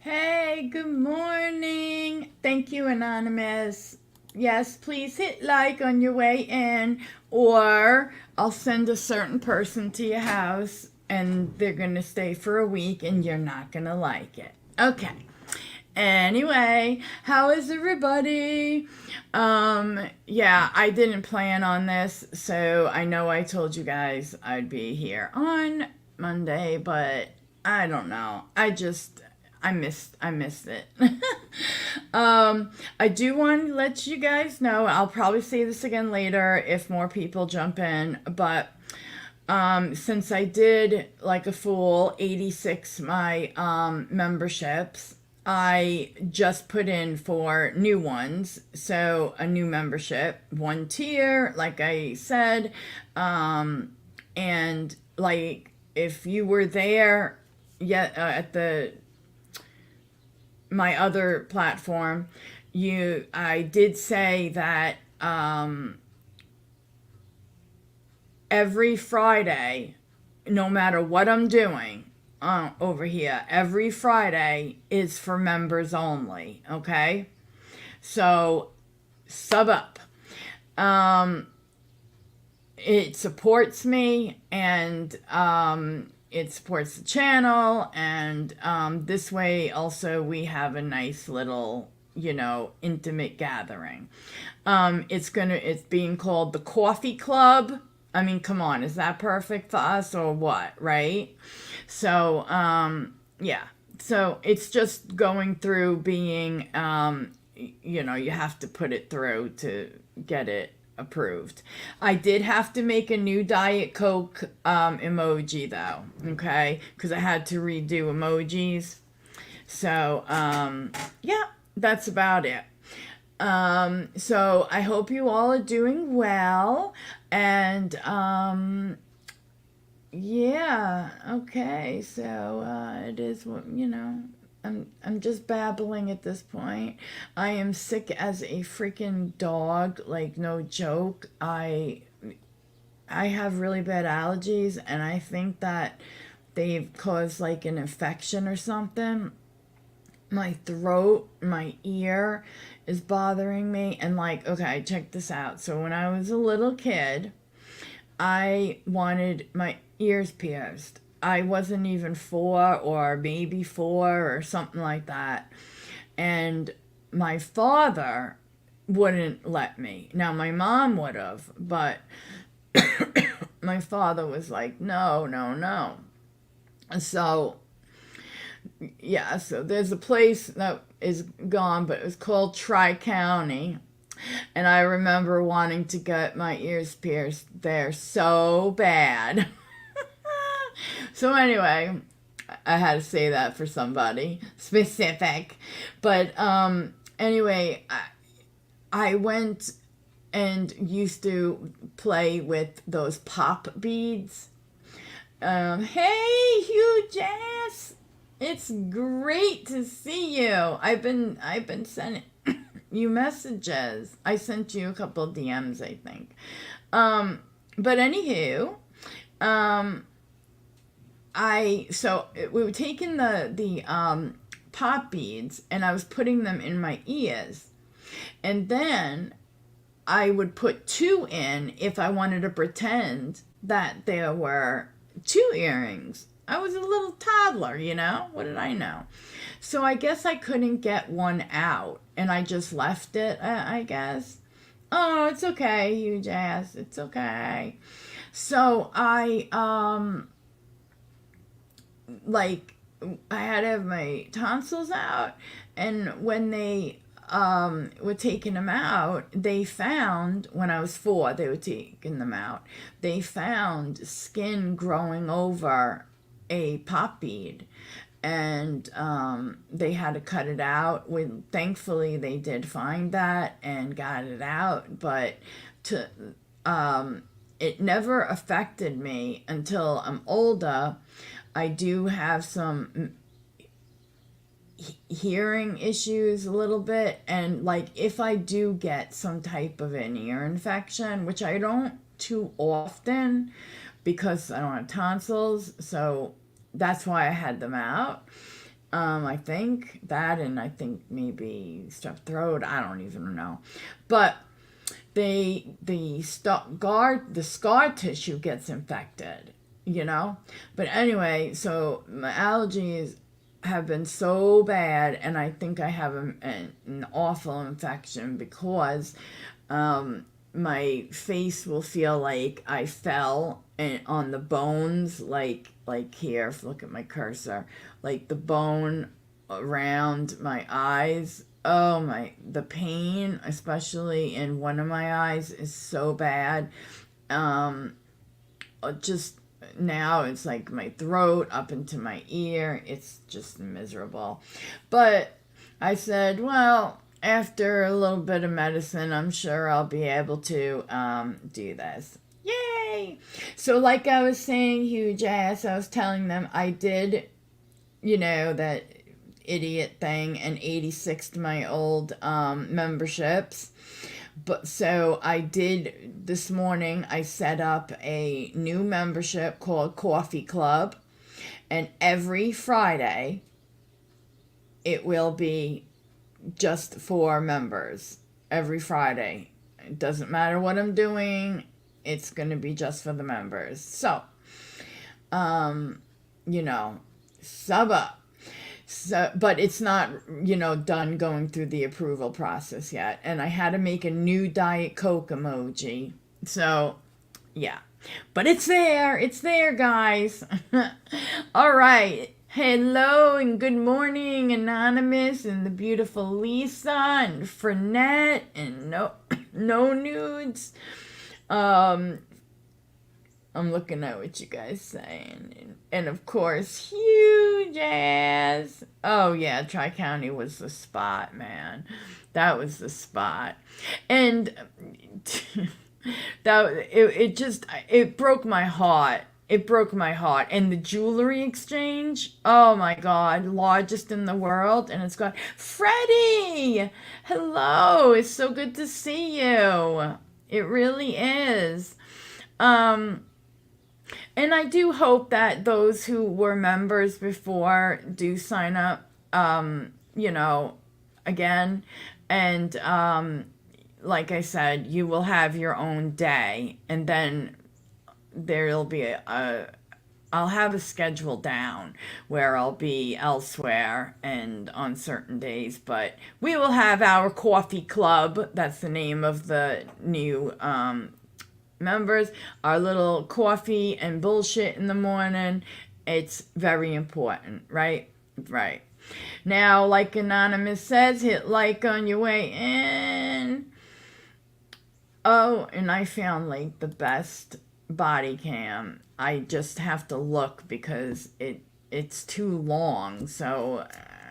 Hey, good morning. Thank you, Anonymous. Yes, please hit like on your way in, or I'll send a certain person to your house and they're going to stay for a week and you're not going to like it. Okay. Anyway, how is everybody? Yeah, I didn't plan on this, so I know I told you guys I'd be here on Monday, but I don't know. I missed it. I do want to let you guys know, I'll probably say this again later if more people jump in, but since I did like a fool 86 my memberships, I just put in for new ones. So a new membership, one tier, like I said. And like if you were there yet at the my other platform, I did say that every Friday, no matter what I'm doing over here, every Friday is for members only. Okay, so sub up. It supports me, and it supports the channel, and this way also we have a nice little intimate gathering. It's being called the Coffee Club. I mean, come on, is that perfect for us or what, right? So, yeah. So it's just going through being, you have to put it through to get it approved. I did have to make a new Diet Coke emoji though, okay? Because I had to redo emojis. So, yeah, that's about it. So I hope you all are doing well, and yeah, okay. So it is what I'm just babbling at this point. I am sick as a freaking dog, like no joke. I have really bad allergies, and I think that they've caused like an infection or something. My throat, my ear is bothering me. And like, okay, check this out. So when I was a little kid, I wanted my ears pierced. I wasn't even 4 or maybe 4 or something like that. And my father wouldn't let me. Now, my mom would have, but my father was like, no, no, no. So yeah, so there's a place that is gone, but it was called Tri County. And I remember wanting to get my ears pierced there so bad. So anyway, I had to say that for somebody specific. But anyway, I went and used to play with those pop beads. Hey, Hugh Jazz! It's great to see you. I've been sending you messages. I sent you a couple of DMs, I think. But anywho, we were taking the pop beads and I was putting them in my ears, and then I would put 2 in if I wanted to pretend that there were 2 earrings. I was a little toddler, What did I know? So I guess I couldn't get one out, and I just left it, I guess. Oh, it's okay, you Jazz. It's okay. So like, I had to have my tonsils out, and when they were taking them out, they found, when I was 4, they were taking them out, they found skin growing over a pop bead, and they had to cut it out. Thankfully, they did find that and got it out, but to it never affected me until I'm older. I do have some hearing issues a little bit, and like if I do get some type of an ear infection, which I don't too often because I don't have tonsils, so that's why I had them out. I think that, and I think maybe strep throat. I don't even know, but the scar tissue gets infected, you know. But anyway, so my allergies have been so bad, and I think I have an awful infection because my face will feel like I fell and on the bones, like here, if you look at my cursor, like the bone around my eyes. Oh my, the pain, especially in one of my eyes, is so bad. Um, just now it's like my throat up into my ear. It's just miserable. But I said, well, after a little bit of medicine, I'm sure I'll be able to do this. Yay! So, like I was saying, huge ass, I was telling them I did, that idiot thing and 86'd my old memberships. But so I did this morning, I set up a new membership called Coffee Club, and every Friday it will be just for members. Every Friday. It doesn't matter what I'm doing, it's going to be just for the members. So, sub up. So, but it's not, done going through the approval process yet. And I had to make a new Diet Coke emoji. So, yeah. But it's there. It's there, guys. All right. Hello and good morning, Anonymous and the beautiful Lisa and Frenette and no nudes. I'm looking at what you guys saying. And of course, huge ass. Oh yeah, Tri-County was the spot, man. That was the spot. And it broke my heart. It broke my heart. And the jewelry exchange, oh my God, largest in the world. And it's got, Freddie, hello. It's so good to see you. It really is. And I do hope that those who were members before do sign up, again. And like I said, you will have your own day. And then there'll be I'll have a schedule down where I'll be elsewhere and on certain days. But we will have our coffee club. That's the name of the new members, our little coffee and bullshit in the morning. It's very important, right? Right. Now, like Anonymous says, hit like on your way in. Oh, and I found like the best body cam. I just have to look because it's too long, so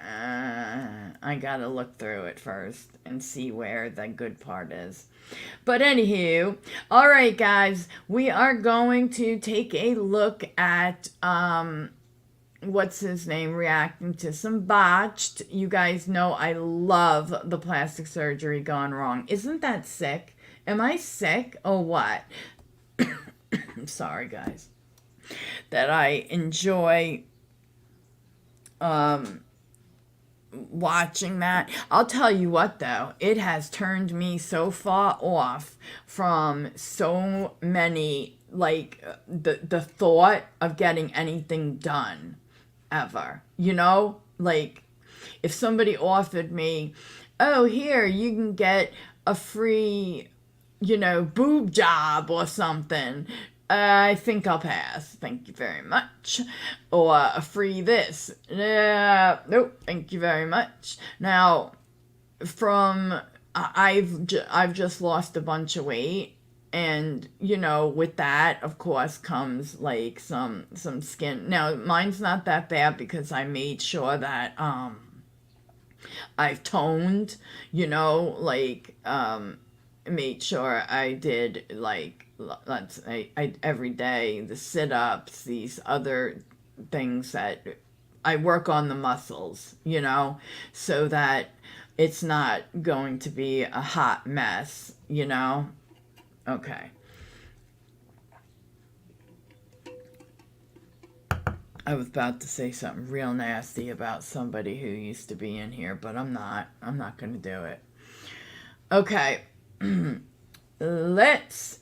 I gotta look through it first and see where the good part is. But anywho, all right, guys, we are going to take a look at what's his name reacting to some Botched. You guys know I love the plastic surgery gone wrong. Isn't that sick? Am I sick or what? I'm sorry, guys. That I enjoy watching that. I'll tell you what though, it has turned me so far off from so many, like the thought of getting anything done ever, like if somebody offered me, oh, here you can get a free boob job or something, I think I'll pass. Thank you very much. Or a free this. Nope. Thank you very much. Now, I've just lost a bunch of weight, and with that, of course, comes like some skin. Now, mine's not that bad because I made sure that I've toned. Made sure I did like I every day the sit-ups, these other things that I work on the muscles, so that it's not going to be a hot mess, Okay. I was about to say something real nasty about somebody who used to be in here, but I'm not. I'm not going to do it. Okay. Let's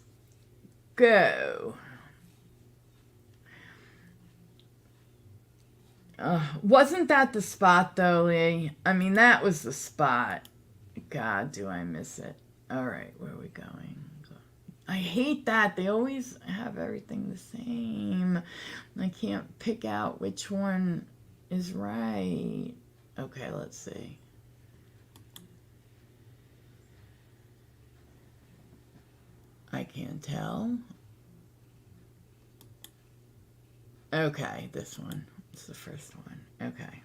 go. Wasn't that the spot, though, Lee? I mean, that was the spot. God, do I miss it. All right, where are we going? I hate that. They always have everything the same. I can't pick out which one is right. Okay, let's see. I can't tell. Okay, this one. It's the first one. Okay.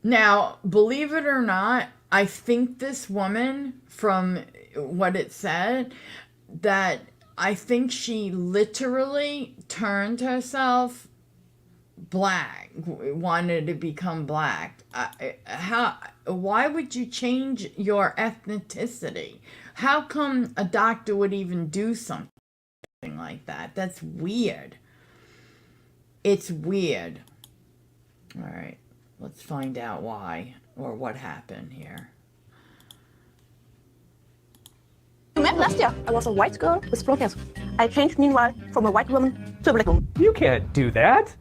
Now, believe it or not, I think this woman, from what it said, that I think she literally turned herself black, wanted to become black. Why would you change your ethnicity? How come a doctor would even do something like that? That's weird. It's weird. All right, let's find out why or what happened here. We met last year. I was a white girl with blonde hair. I changed meanwhile from a white woman to a black woman. You can't do that.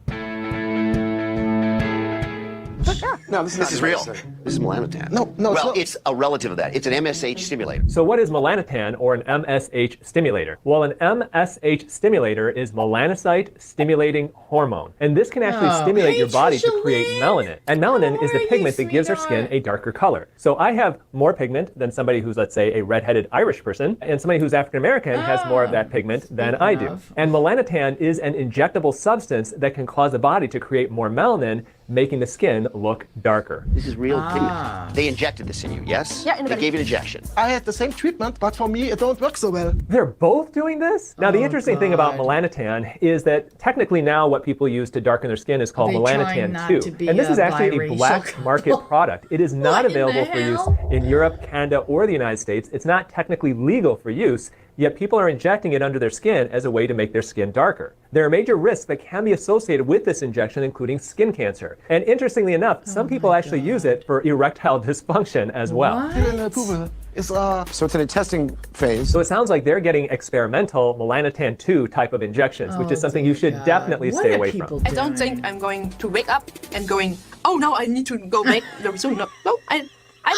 But yeah. No, this is real. This is melanotan. No, well, it's a relative of that. It's an MSH stimulator. So what is melanotan or an MSH stimulator? Well, an MSH stimulator is melanocyte stimulating hormone. And this can actually stimulate your body to create melanin. And melanin is the pigment that gives our skin a darker color. So I have more pigment than somebody who's, let's say, a redheaded Irish person, and somebody who's African American has more of that pigment than I do. And melanotan is an injectable substance that can cause the body to create more melanin, making the skin look darker. This is real pigment. They injected this in you, yes? Yeah, in the They gave you an injection. I had the same treatment, but for me it don't work so well. They're both doing this? Now, the interesting thing about melanotan is that technically now what people use to darken their skin is called melanotan 2. And this is actually a black market product. It is not available for use in Europe, Canada, or the United States. It's not technically legal for use, yet people are injecting it under their skin as a way to make their skin darker. There are major risks that can be associated with this injection, including skin cancer. And interestingly enough, some people actually use it for erectile dysfunction as well. So it's in a testing phase. So it sounds like they're getting experimental melanotan 2 type of injections, which is something you should definitely stay away from. I don't think I'm going to wake up and going, oh, now I need to go make the result. No, I'm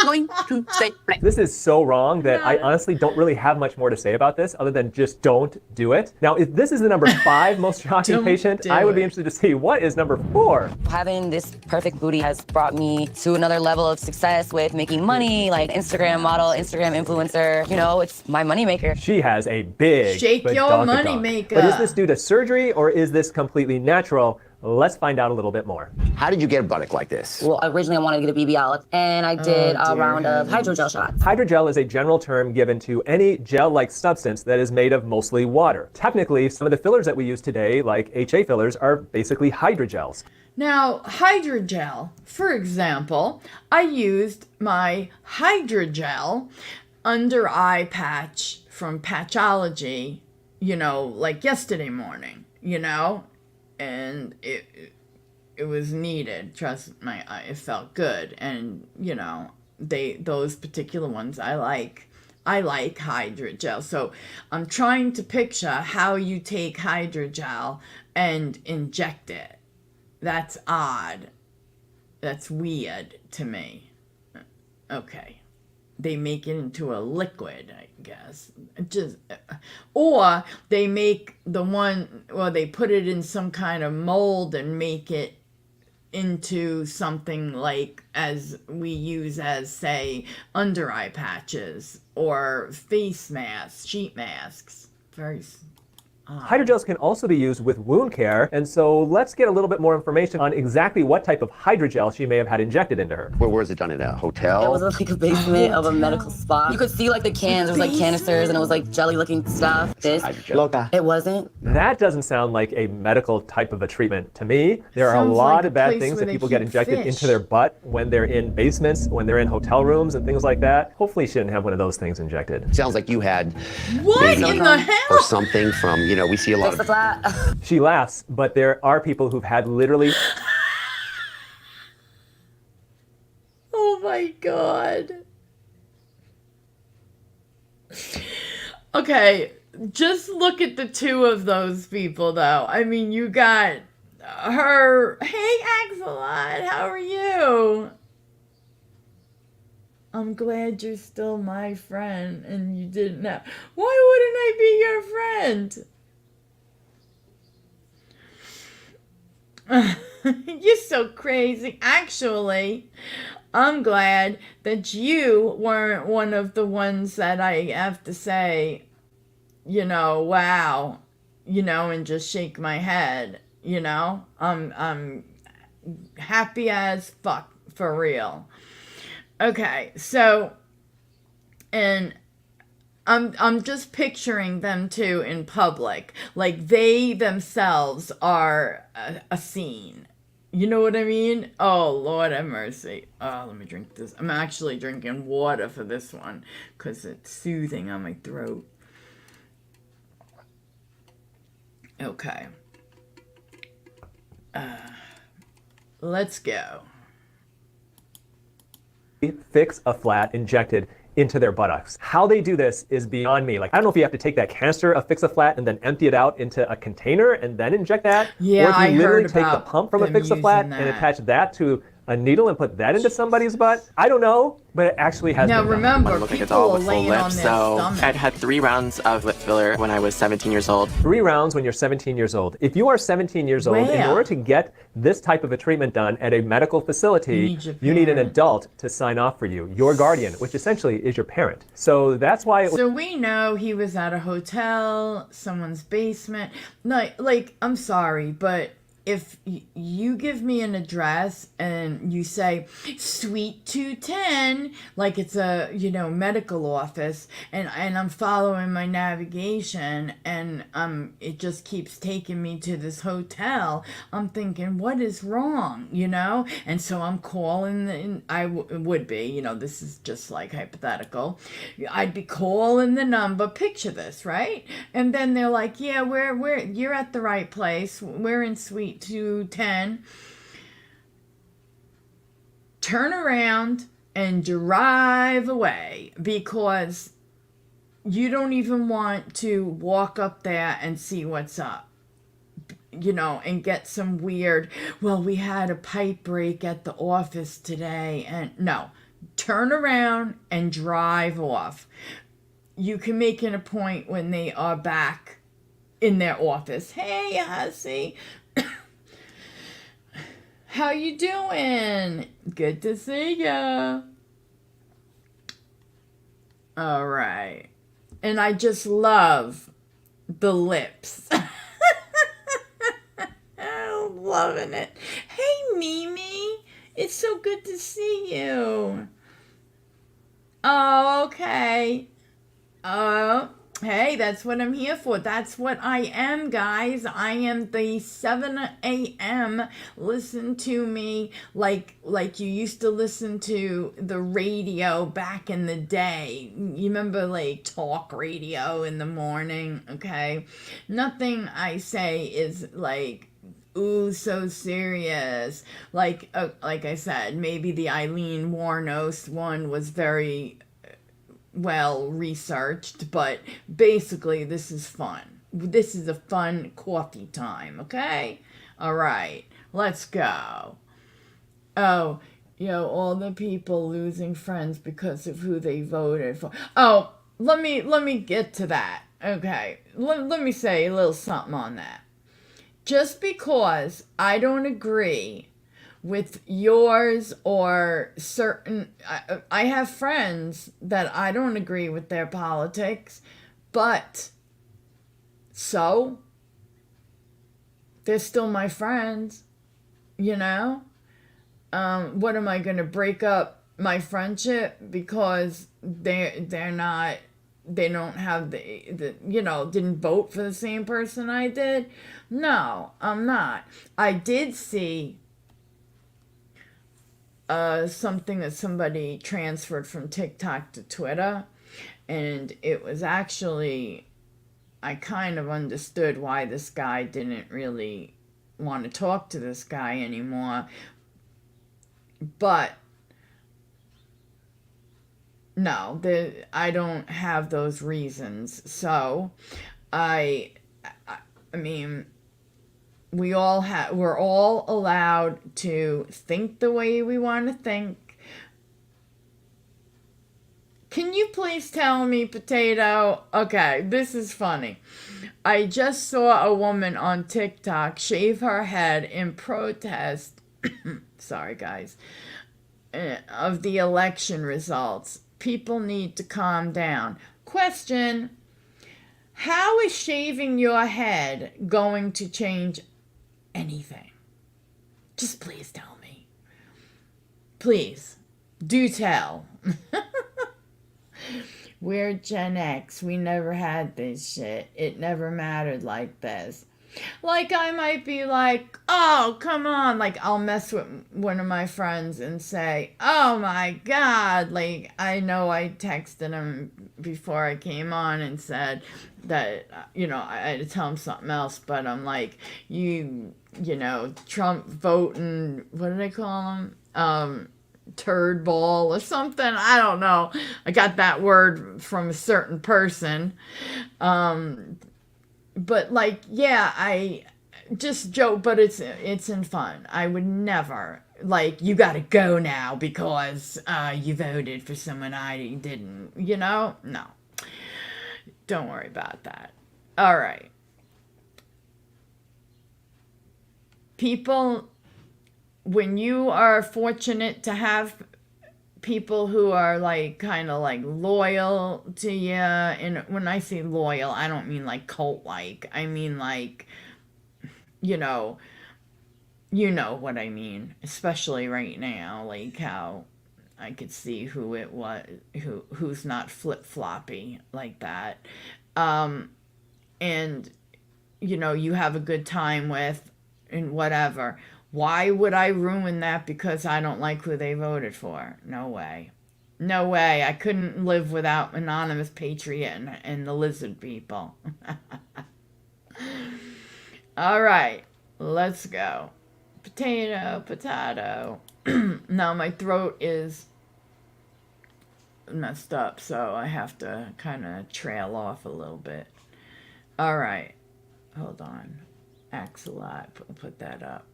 going to stay black. This is so wrong that I honestly don't really have much more to say about this other than just don't do it. Now, if this is the number 5 most shocking patient, I would be interested to see what is number 4. Having this perfect booty has brought me to another level of success with making money, like Instagram model, Instagram influencer. You know, it's my moneymaker. She has a big Shake your money maker. But is this due to surgery or is this completely natural? Let's find out a little bit more. How did you get a buttock like this? Well, originally I wanted to get a BBL, and I did a round of hydrogel shots. Hydrogel is a general term given to any gel-like substance that is made of mostly water. Technically, some of the fillers that we use today, like HA fillers, are basically hydrogels. Now, hydrogel, for example, I used my hydrogel under eye patch from Patchology, like yesterday morning, and it was needed. Trust me, it felt good. And those particular ones I like hydrogel. So I'm trying to picture how you take hydrogel and inject it. That's odd. That's weird to me. Okay. They make it into a liquid, I guess. Or they make they put it in some kind of mold and make it into something like as we use as, say, under eye patches or face masks, sheet masks. Very Hydrogels can also be used with wound care, and so let's get a little bit more information on exactly what type of hydrogel she may have had injected into her. Where was it done? In a hotel? It was like a basement of a medical spa. You could see like the cans, there was like canisters, and it was like jelly looking stuff. It wasn't. That doesn't sound like a medical type of a treatment to me. There are a lot of bad things that people get injected into their butt when they're in basements, when they're in hotel rooms and things like that. Hopefully she didn't have one of those things injected. Sounds like you had what in the hell? or something from, know, we see a lot Fix the flat. She laughs, but there are people who've had literally Oh my God. Okay, just look at the two of those people, though. I mean, you got her. Hey, Axelot, how are you? I'm glad you're still my friend and you didn't know. Why wouldn't I be your friend? You're so crazy. Actually, I'm glad that you weren't one of the ones that I have to say, you know, wow, you know, and just shake my head, you know. I'm happy as fuck, for real. Okay, so, and I'm just picturing them too in public, like they themselves are a scene. You know what I mean? Oh, Lord have mercy. Oh, let me drink this. I'm actually drinking water for this one because it's soothing on my throat. Okay. Let's go. fix a flat injected into their buttocks. How they do this is beyond me. Like, I don't know if you have to take that canister of Fix-A-Flat and then empty it out into a container and then inject that. Yeah, or if you I literally heard take the about pump from a them Fix-A-Flat using and that. attach that to a needle and put that into somebody's butt. I don't know, but it actually has Now been done. remember, Look like a people doll are with full laying on lips. their So stomach. I'd had 3 rounds of lip filler when I was 17 years old. 3 rounds when you're 17 years old. If you are 17 years old, in Wow. order to get this type of a treatment done at a medical facility, You need your an parent. adult to sign off for you, your guardian, which essentially is your parent. So that's why it was So we know he was at a hotel, someone's basement. No, like, I'm sorry, but if you give me an address and you say Suite 210, like it's a, you know, medical office, and I'm following my navigation and it just keeps taking me to this hotel, I'm thinking, what is wrong, you know? And so I'm calling, would be, you know, this is just like hypothetical. I'd be calling the number, picture this, right? And then they're like, yeah, you're at the right place. We're in Suite 210. Turn around and drive away because you don't even want to walk up there and see what's up, you know, and get some weird, well, we had a pipe break at the office today, and no, turn around and drive off. You can make it a point when they are back in their office. Hey, Hussy. How you doing? Good to see ya. All right. And I just love the lips. I'm loving it. Hey, Mimi. It's so good to see you. Oh, okay. Hey, that's what I'm here for. That's what I am, guys. I am the 7 a.m. Listen to me like you used to listen to the radio back in the day. You remember, like, talk radio in the morning, okay? Nothing I say is like, ooh, so serious. Like I said, maybe the Eileen Warnos one was very well researched, but basically this is fun. This is a fun coffee time, okay? All right, let's go. Oh, you know, all the people losing friends because of who they voted for. Oh, let me get to that. Okay, let me say a little something on that. Just because I don't agree with yours or certain, I have friends that I don't agree with their politics, but so they're still my friends, you know? What am I gonna break up my friendship because they're not, they don't have the you know, didn't vote for the same person I did? No, I'm not. I did see something that somebody transferred from TikTok to Twitter, and it was actually, I kind of understood why this guy didn't really want to talk to this guy anymore. But no, I don't have those reasons. So I mean, we're all allowed to think the way we want to think. Can you please tell me, Potato? Okay, this is funny. I just saw a woman on TikTok shave her head in protest, sorry guys, of the election results. People need to calm down. Question: how is shaving your head going to change anything? Just please tell me. Please, do tell. We're Gen X. We never had this shit. It never mattered like this. Like, I might be like, oh, come on. Like, I'll mess with one of my friends and say, oh my God. Like, I know I texted him before I came on and said that, you know, I had to tell him something else, but I'm like, you know, Trump voting, what do they call him? Turd ball or something. I don't know. I got that word from a certain person. But like, yeah, I just joke, but it's in fun. I would never, like, you gotta go now because you voted for someone I didn't, you know? No. Don't worry about that. All right. People, when you are fortunate to have people who are like kind of like loyal to you, and when I say loyal, I don't mean like cult-like. I mean like, you know what I mean, especially right now, like how I could see who it was, who's not flip-floppy like that. And you know, you have a good time with and whatever. Why would I ruin that because I don't like who they voted for? No way. No way. I couldn't live without Anonymous Patriot and the lizard people. All right. Let's go. Potato. Now my throat is messed up, so I have to kind of trail off a little bit. All right. Hold on. Axelot. Put that up.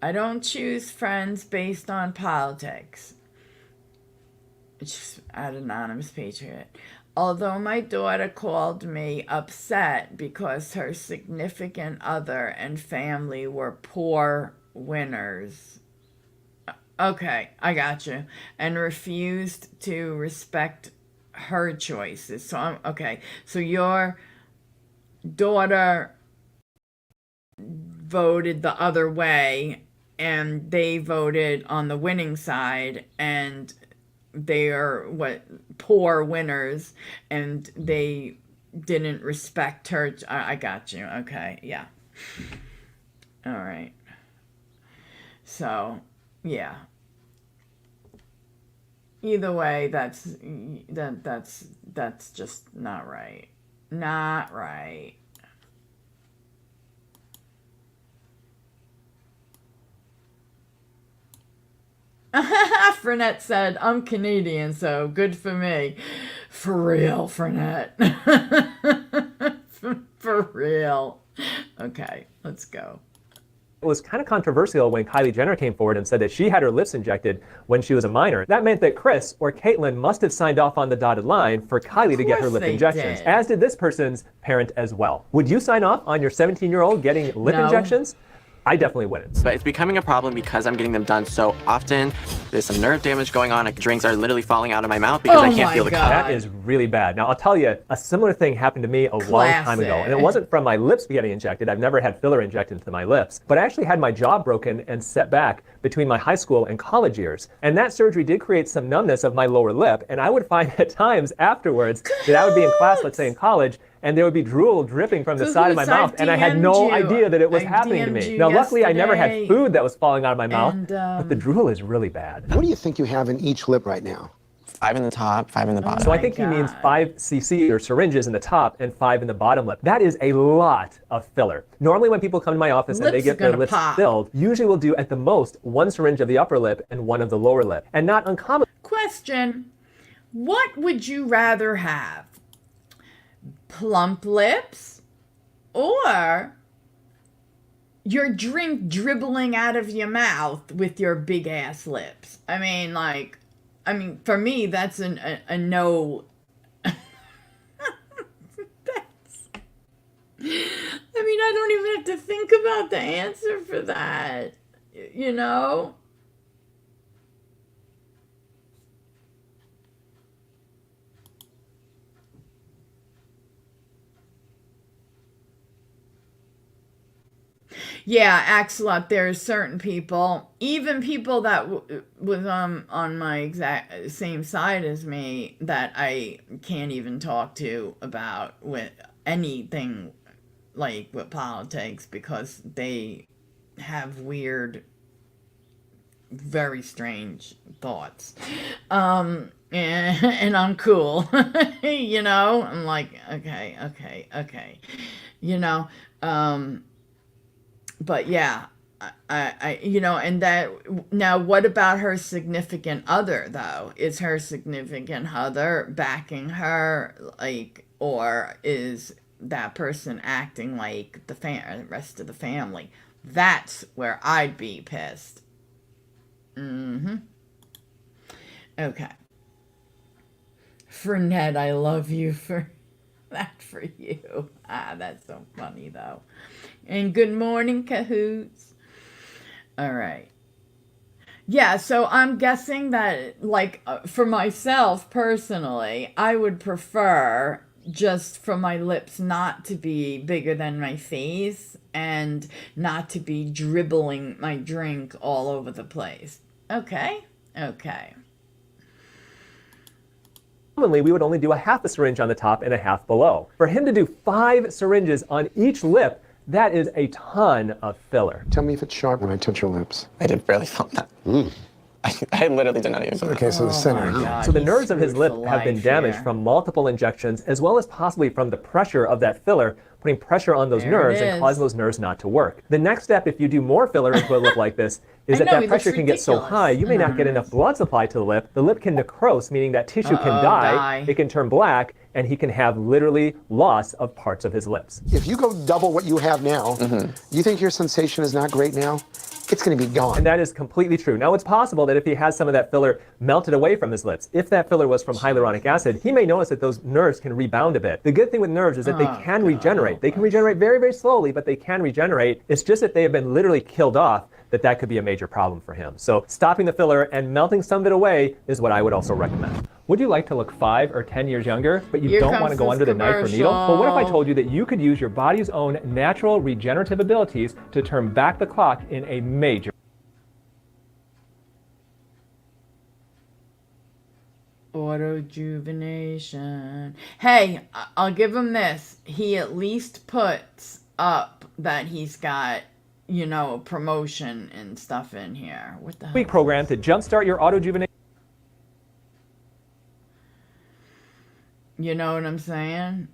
I don't choose friends based on politics. It's just at Anonymous Patriot. Although my daughter called me upset because her significant other and family were poor winners. Okay, I got you. And refused to respect her choices. So so your daughter voted the other way, and they voted on the winning side, and they are poor winners, and they didn't respect her. I got you. Okay, yeah. All right. So, yeah. Either way, that's just not right. Not right. Frenette said, I'm Canadian, so good for me. For real, Frenette. For real. Okay, let's go. It was kind of controversial when Kylie Jenner came forward and said that she had her lips injected when she was a minor. That meant that Chris or Caitlyn must have signed off on the dotted line for Kylie to get her lip injections, as did this person's parent as well. Would you sign off on your 17-year-old getting lip injections? I definitely wouldn't. But it's becoming a problem because I'm getting them done so often. There's some nerve damage going on. Like, drinks are literally falling out of my mouth because I can't feel the cup. That is really bad. Now, I'll tell you, a similar thing happened to me a long time ago. And it wasn't from my lips getting injected. I've never had filler injected into my lips. But I actually had my jaw broken and set back between my high school and college years. And that surgery did create some numbness of my lower lip. And I would find at times afterwards that I would be in class, let's say in college, and there would be drool dripping from the side of my mouth, and I had no idea that it was happening to me. Now, luckily, I never had food that was falling out of my mouth, but the drool is really bad. What do you think you have in each lip right now? 5 in the top, 5 in the bottom. So I think he means 5 cc or syringes in the top and 5 in the bottom lip. That is a lot of filler. Normally when people come to my office and they get their lips filled, usually we'll do at the most 1 syringe of the upper lip and 1 of the lower lip. And not uncommon. Question, what would you rather have? Plump lips or your drink dribbling out of your mouth with your big ass lips? I mean, like, for me, that's a no. I don't even have to think about the answer for that, you know? Yeah, Axelot, there's certain people, even people that was on my exact same side as me, that I can't even talk to about with anything like with politics, because they have weird, very strange thoughts. And I'm cool. You know, I'm like, okay. You know, but yeah, I you know, and that, now what about her significant other though? Is her significant other backing her, like, or is that person acting like the rest of the family? That's where I'd be pissed. Okay. For Ned, I love you for that for you. That's so funny though. And good morning, Cahoots. All right. Yeah, so I'm guessing that, like, for myself personally, I would prefer just for my lips not to be bigger than my face and not to be dribbling my drink all over the place. Okay? Okay. Commonly, we would only do a half a syringe on the top and a half below. For him to do 5 syringes on each lip, that is a ton of filler. Tell me if it's sharp when I touch your lips. I did barely feel that. I literally did not even feel that. Okay, so the center. God, So the nerves of his lip for have been life damaged here. from multiple injections, as well as possibly from the pressure of that filler, putting pressure on those There nerves it and is. causing those nerves not to work. The next step, if you do more filler into a lip like this, is I that know, that he pressure looks can get so ridiculous. high, you may not get enough blood supply to the lip. The lip can necrose, meaning that tissue can die, it can turn black, and he can have literally loss of parts of his lips. If you go double what you have now, you think your sensation is not great now? It's going to be gone. And that is completely true. Now, it's possible that if he has some of that filler melted away from his lips, if that filler was from hyaluronic acid, he may notice that those nerves can rebound a bit. The good thing with nerves is that they can regenerate. They can regenerate very, very slowly, but they can regenerate. It's just that they have been literally killed off, that could be a major problem for him. So stopping the filler and melting some of it away is what I would also recommend. Would you like to look 5 or 10 years younger, but you Here don't comes want to go this under the knife or needle? commercial. Well, what if I told you that you could use your body's own natural regenerative abilities to turn back the clock in a major Autojuvenation. Hey, I'll give him this. He at least puts up that he's got, you know, promotion and stuff in here. What the hell? week program to jumpstart your autojuvenation. You know what I'm saying?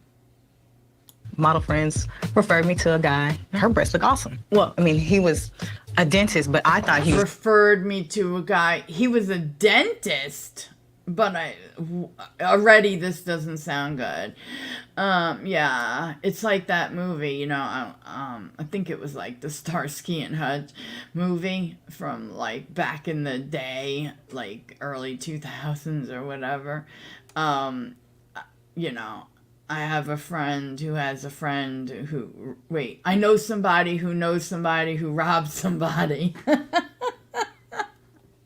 Model friends referred me to a guy. Her breasts look awesome. Well, I mean, he was a dentist, but I thought he was... Referred me to a guy. He was a dentist, but already this doesn't sound good. Yeah, it's like that movie, you know, I think it was like the Starsky and Hutch movie from like back in the day, like early 2000s or whatever. You know, I have a friend who has a friend who, wait, I know somebody who knows somebody who robbed somebody.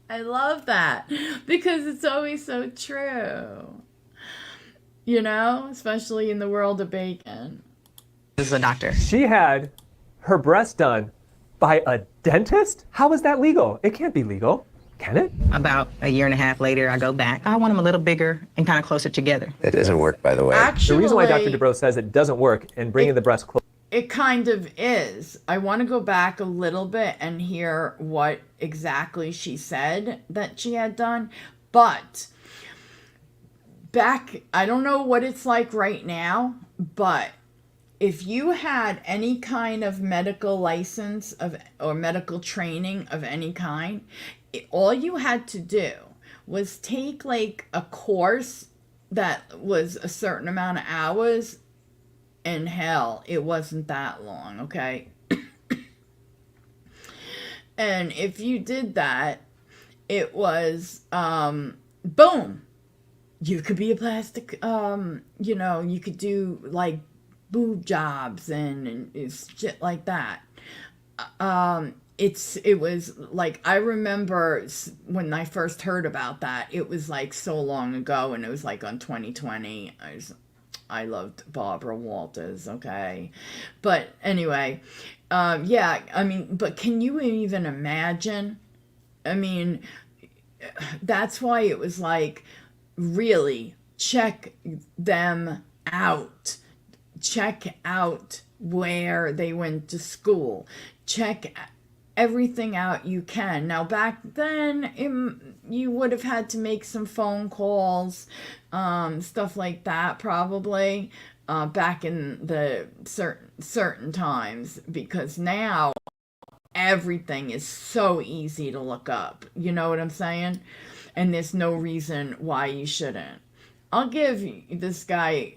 I love that because it's always so true. You know, especially in the world of bacon. This is a doctor. She had her breast done by a dentist? How is that legal? It can't be legal. Can it? About a year and a half later, I go back. I want them a little bigger and kind of closer together. It doesn't work, by the way. Actually, The reason why Dr. DeBrose says it doesn't work and bringing the breast close. it kind of is. I want to go back a little bit and hear what exactly she said that she had done. But back, I don't know what it's like right now, but if you had any kind of medical license or medical training of any kind, all you had to do was take like a course that was a certain amount of hours, and hell, it wasn't that long, okay? And if you did that, it was, boom, you could be a plastic, you know, you could do like boob jobs and shit like that. It was like, I remember when I first heard about that, it was like so long ago, and it was like on 2020. I loved Barbara Walters, okay? But anyway, yeah, I mean, but can you even imagine? I mean, that's why it was like, really, check them out. Check out where they went to school. Check everything out you can. Now, back then, you would have had to make some phone calls, stuff like that, probably, back in the certain times, because now everything is so easy to look up. You know what I'm saying? And there's no reason why you shouldn't. I'll give this guy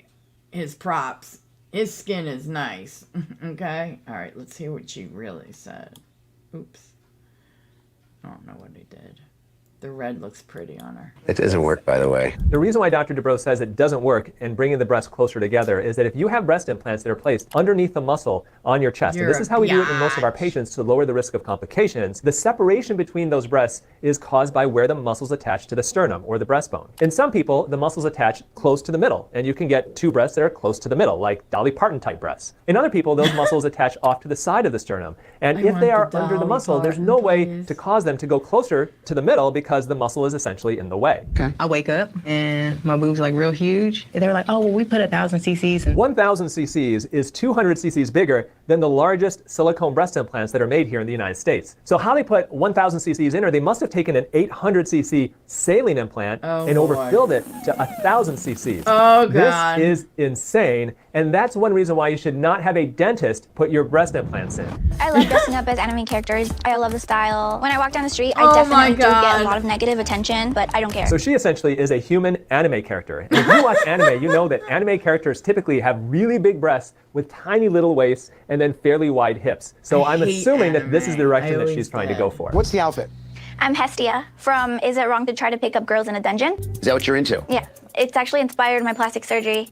his props. His skin is nice. Okay? All right, let's hear what she really said. Oops. I don't know what he did. The red looks pretty on her. It doesn't work, by the way. The reason why Dr. Dubrow says it doesn't work in bringing the breasts closer together is that if you have breast implants that are placed underneath the muscle on your chest, and this is how we do it in most of our patients to lower the risk of complications, the separation between those breasts is caused by where the muscles attach to the sternum or the breastbone. In some people, the muscles attach close to the middle, and you can get two breasts that are close to the middle, like Dolly Parton type breasts. In other people, those muscles attach off to the side of the sternum, and if they are under the muscle, there's no way to cause them to go closer to the middle because the muscle is essentially in the way. Okay. I wake up and my boobs like real huge. And they were like, oh, well, we put 1,000 cc's. 1,000 cc's is 200 cc's bigger than the largest silicone breast implants that are made here in the United States. So how they put 1,000 cc's in her, they must have taken an 800 cc saline implant and overfilled it to 1,000 cc's. Oh, God. This is insane, and that's one reason why you should not have a dentist put your breast implants in. I love dressing up as anime characters. I love the style. When I walk down the street, I definitely do get a lot of negative attention, but I don't care. So she essentially is a human anime character. And if you watch anime, you know that anime characters typically have really big breasts with tiny little waists and then fairly wide hips. So I'm assuming that this is the direction that she's trying to go for. What's the outfit? I'm Hestia from Is It Wrong to Try to Pick Up Girls in a Dungeon? Is that what you're into? Yeah, it's actually inspired my plastic surgery.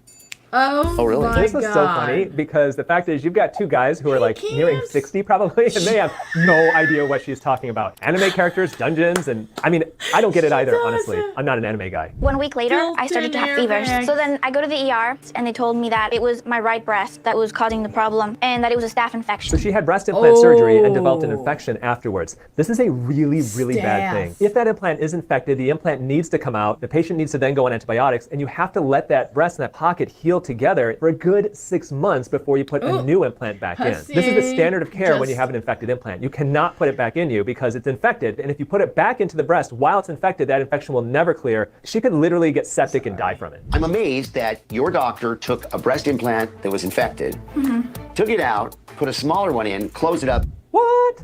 Oh, really? my This is so funny because the fact is you've got two guys who are like nearing 60 probably, and they have no idea what she's talking about. Anime characters, dungeons, and I mean, I don't get it either, honestly. I'm not an anime guy. 1 week later, I started to have fevers. So then I go to the ER, and they told me that it was my right breast that was causing the problem, and that it was a staph infection. So she had breast implant surgery and developed an infection afterwards. This is a really, really bad thing. If that implant is infected, the implant needs to come out. The patient needs to then go on antibiotics, and you have to let that breast and that pocket heal together for a good 6 months before you put a new implant back in. This is the standard of care when you have an infected implant. You cannot put it back in you because it's infected, and if you put it back into the breast while it's infected, that infection will never clear. She could literally get septic and die from it. I'm amazed that your doctor took a breast implant that was infected, took it out, put a smaller one in, closed it up.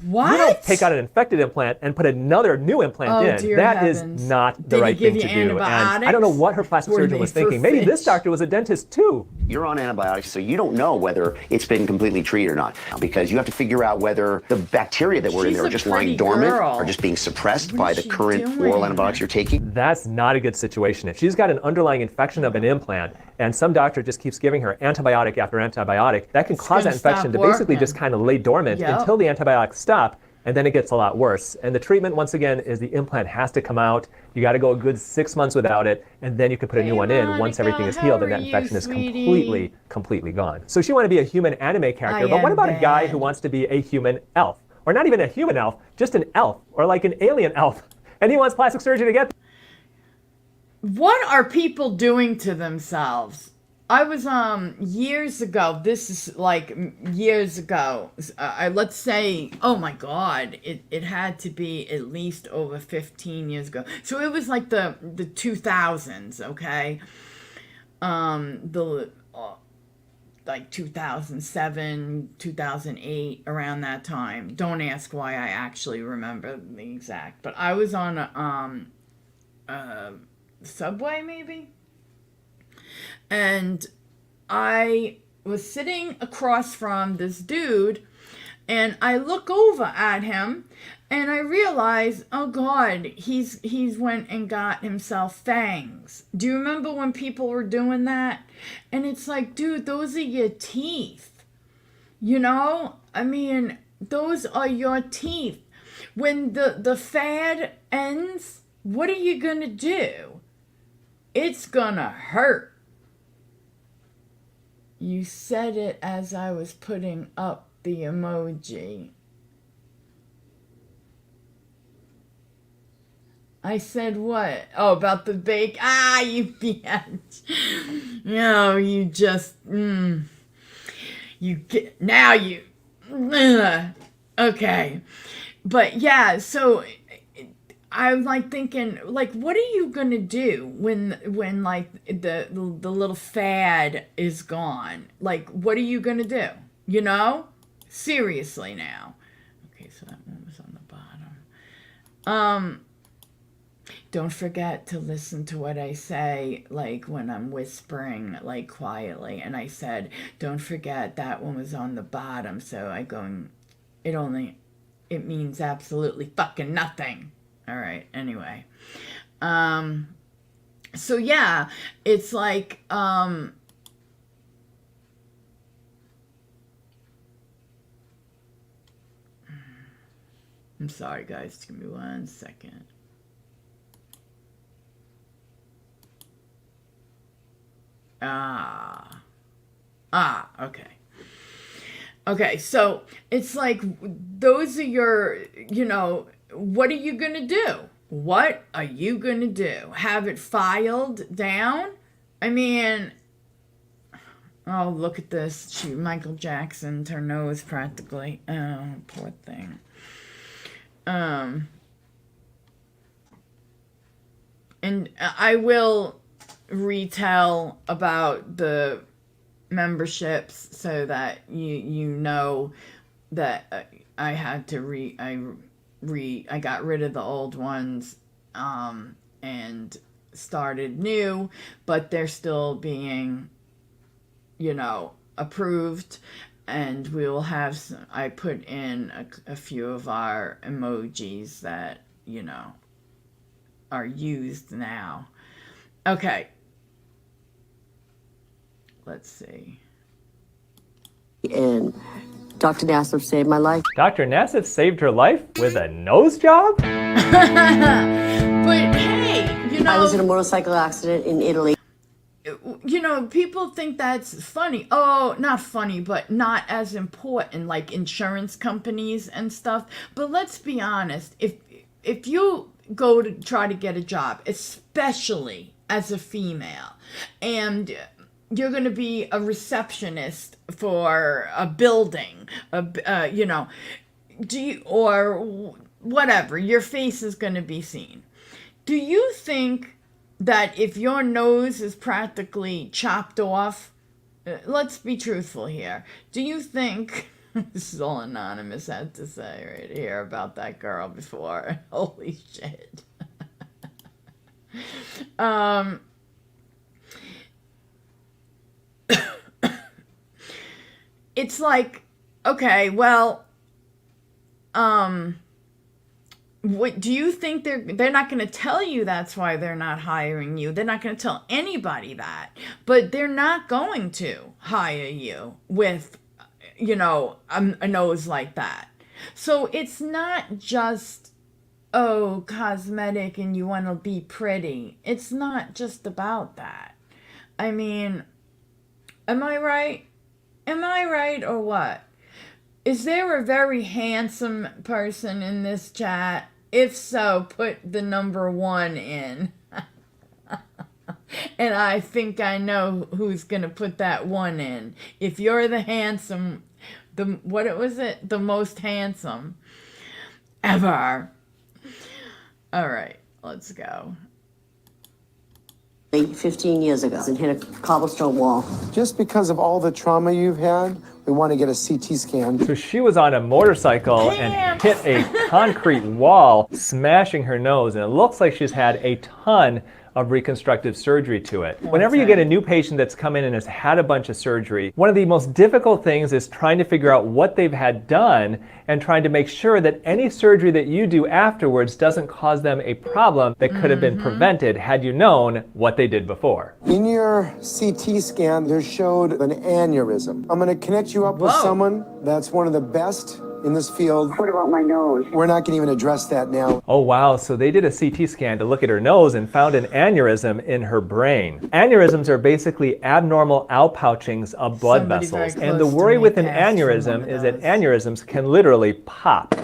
What? You don't take out an infected implant and put another new implant in. Dear that heavens. is not the right thing to do. And I don't know what her plastic surgeon was thinking. Maybe this doctor was a dentist too. You're on antibiotics, so you don't know whether it's been completely treated or not, because you have to figure out whether the bacteria that were in there are just lying dormant or just being suppressed by the current oral antibiotics you're taking. That's not a good situation. If she's got an underlying infection of an implant and some doctor just keeps giving her antibiotic after antibiotic, that can cause that infection to basically just kind of lay dormant until the antibiotics stop, and then it gets a lot worse. And the treatment, once again, is the implant has to come out. You got to go a good 6 months without it, and then you can put a new one in once everything is healed and that infection is completely gone. So she wanted to be a human anime character, but what about a guy who wants to be a human elf? Or not even a human elf, just an elf, or like an alien elf, and he wants plastic surgery to get. What are people doing to themselves? I was years ago. This is like years ago. Let's say, oh my God, it had to be at least over 15 years ago. So it was like the 2000s, okay? Like 2007, 2008, around that time. Don't ask why I actually remember the exact, but I was on a subway maybe. And I was sitting across from this dude, and I look over at him, and I realize, oh God, he's went and got himself fangs. Do you remember when people were doing that? And it's like, dude, those are your teeth. You know? I mean, those are your teeth. When the fad ends, what are you gonna do? It's gonna hurt. You said it as I was putting up the emoji. I said what? Oh, about the bake. Ah, you bitch. No, you just, you get, now you, okay. But yeah, so I'm like thinking, like, what are you gonna do when like the little fad is gone? Like, what are you gonna do? You know? Seriously now. Okay, so that one was on the bottom. Don't forget to listen to what I say, like when I'm whispering, like quietly. And I said, don't forget that one was on the bottom. So I go, it means absolutely fucking nothing. All right, anyway. So yeah, it's like, I'm sorry guys, give me 1 second. Okay. Okay, so it's like, those are your, what are you gonna do? What are you gonna do? Have it filed down? I mean, oh, look at this. She, Michael Jackson's her nose practically. Oh, poor thing. And I will retell about the memberships so that you know that I had to I got rid of the old ones and started new, but they're still being approved, and we'll have I put in a few of our emojis that are used now. Okay, let's see. And Dr. Nassif saved my life. Dr. Nassif saved her life with a nose job? But hey, I was in a motorcycle accident in Italy. People think that's funny. Oh, not funny, but not as important, like insurance companies and stuff. But let's be honest, if you go to try to get a job, especially as a female, and you're going to be a receptionist for a building, or whatever, your face is going to be seen. Do you think that if your nose is practically chopped off, let's be truthful here, do you think, this is all Anonymous had to say right here about that girl before, holy shit. It's like, okay, well, what do you think they're not going to tell you that's why they're not hiring you? They're not going to tell anybody that, but they're not going to hire you with, a nose like that. So it's not just, oh, cosmetic and you want to be pretty. It's not just about that. I mean, am I right? Am I right or what? Is there a very handsome person in this chat? If so, put the number 1 in. And I think I know who's going to put that one in. If you're the handsome, the most handsome ever. All right, let's go. 15 years ago and hit a cobblestone wall. Just because of all the trauma you've had, we want to get a CT scan. So she was on a motorcycle and hit a concrete wall, smashing her nose, and it looks like she's had a ton of reconstructive surgery to it. Whenever you get a new patient that's come in and has had a bunch of surgery, one of the most difficult things is trying to figure out what they've had done and trying to make sure that any surgery that you do afterwards doesn't cause them a problem that could have been prevented had you known what they did before. In your CT scan, they showed an aneurysm. I'm going to connect you up with someone that's one of the best in this field. What about my nose? We're not going to even address that now. Oh wow, so they did a CT scan to look at her nose and found an aneurysm in her brain. Aneurysms are basically abnormal outpouchings of blood vessels. And the worry with an aneurysm is that aneurysms can literally pop.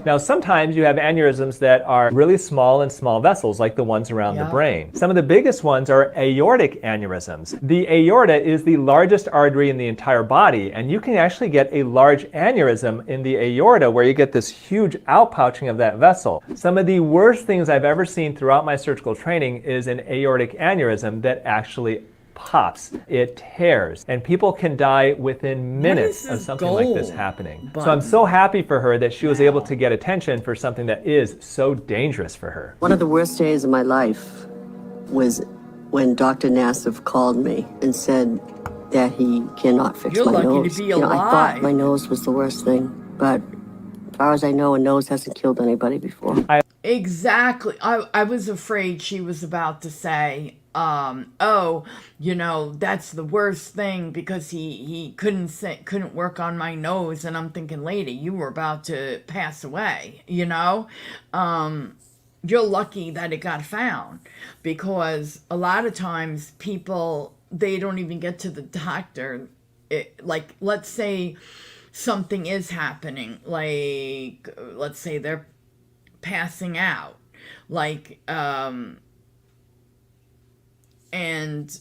Now, sometimes you have aneurysms that are really small in small vessels, like the ones around the brain. Some of the biggest ones are aortic aneurysms. The aorta is the largest artery in the entire body, and you can actually get a large aneurysm in the aorta where you get this huge outpouching of that vessel. Some of the worst things I've ever seen throughout my surgical training is an aortic aneurysm that actually pops, it tears, and people can die within minutes of something like this happening. So I'm so happy for her that she was able to get attention for something that is so dangerous for her. One of the worst days of my life was when Dr. Nassif called me and said that he cannot fix my nose. You're lucky to be alive. I thought my nose was the worst thing, but as far as I know, a nose hasn't killed anybody before. Exactly. I was afraid she was about to say, oh, you know, that's the worst thing because he couldn't work on my nose. And I'm thinking, lady, you were about to pass away, you know? You're lucky that it got found because a lot of times people, they don't even get to the doctor. Like, let's say something is happening, like, let's say they're passing out, like, and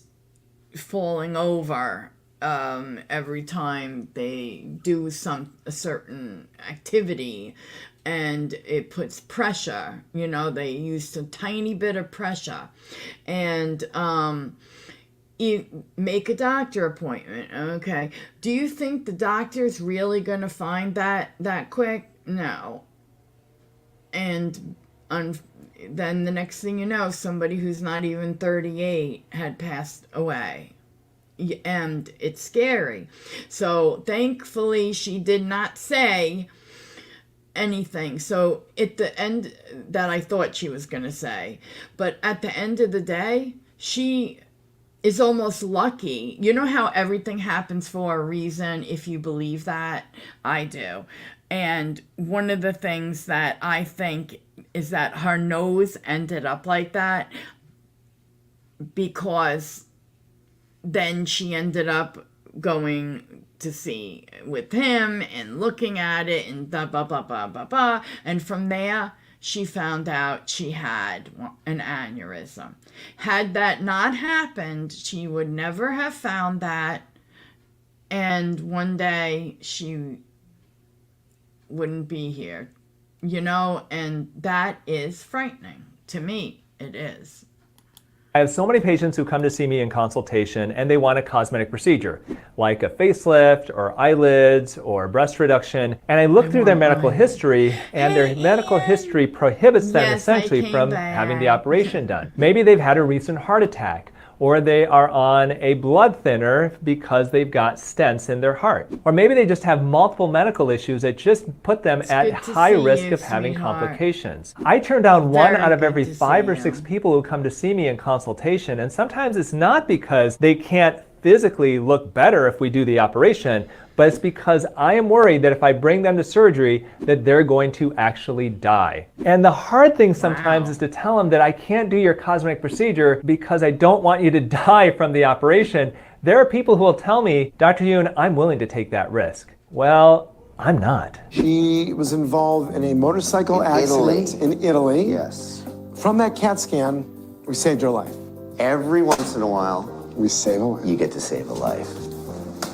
falling over every time they do a certain activity, and it puts pressure, you know, they use a tiny bit of pressure, and you make a doctor appointment. Okay, do you think the doctor's really gonna find that quick? No. And then the next thing you know, somebody who's not even 38 had passed away. And it's scary. So thankfully she did not say anything. So at the end that I thought she was going to say. But at the end of the day, she is almost lucky. You know how everything happens for a reason if you believe that? I do. And one of the things that I think is that her nose ended up like that because then she ended up going to see with him and looking at it and blah, blah, blah, blah, blah, blah. And from there, she found out she had an aneurysm. Had that not happened, she would never have found that. And one day she wouldn't be here, you know, and that is frightening to me. It is. I have so many patients who come to see me in consultation and they want a cosmetic procedure, like a facelift or eyelids or breast reduction. And I look through their medical history, and their medical history prohibits them essentially from having the operation done. Maybe they've had a recent heart attack, or they are on a blood thinner because they've got stents in their heart. Or maybe they just have multiple medical issues that just put them at high risk of having complications. I turn down one out of every 5 or 6 people who come to see me in consultation, and sometimes it's not because they can't physically look better if we do the operation, but it's because I am worried that if I bring them to surgery, that they're going to actually die. And the hard thing sometimes is to tell them that I can't do your cosmetic procedure because I don't want you to die from the operation. There are people who will tell me, Dr. Yoon, I'm willing to take that risk. Well, I'm not. She was involved in a motorcycle accident in Italy. Yes. From that CAT scan, we saved her life. Every once in a while, We save a life. you get to save a life.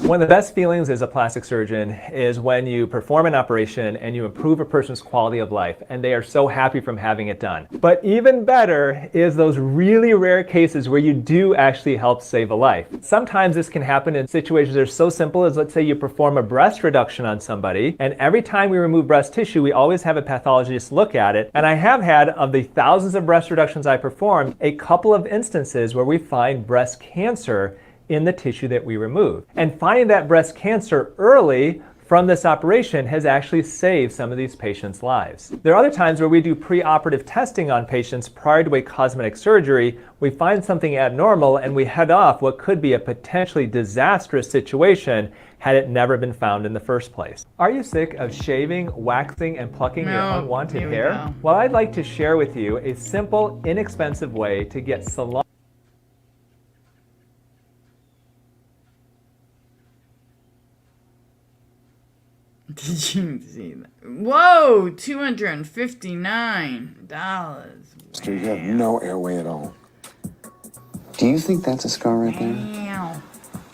One of the best feelings as a plastic surgeon is when you perform an operation and you improve a person's quality of life, and they are so happy from having it done. But even better is those really rare cases where you do actually help save a life. Sometimes this can happen in situations that are so simple as, let's say you perform a breast reduction on somebody, and every time we remove breast tissue, we always have a pathologist look at it. And I have had, of the thousands of breast reductions I performed, a couple of instances where we find breast cancer in the tissue that we remove. And finding that breast cancer early from this operation has actually saved some of these patients' lives. There are other times where we do preoperative testing on patients prior to a cosmetic surgery. We find something abnormal and we head off what could be a potentially disastrous situation had it never been found in the first place. Are you sick of shaving, waxing, and plucking your unwanted hair? Well, I'd like to share with you a simple, inexpensive way to get salon. Did you see that? Whoa, $259. You have no airway at all. Do you think that's a scar right there? Wow.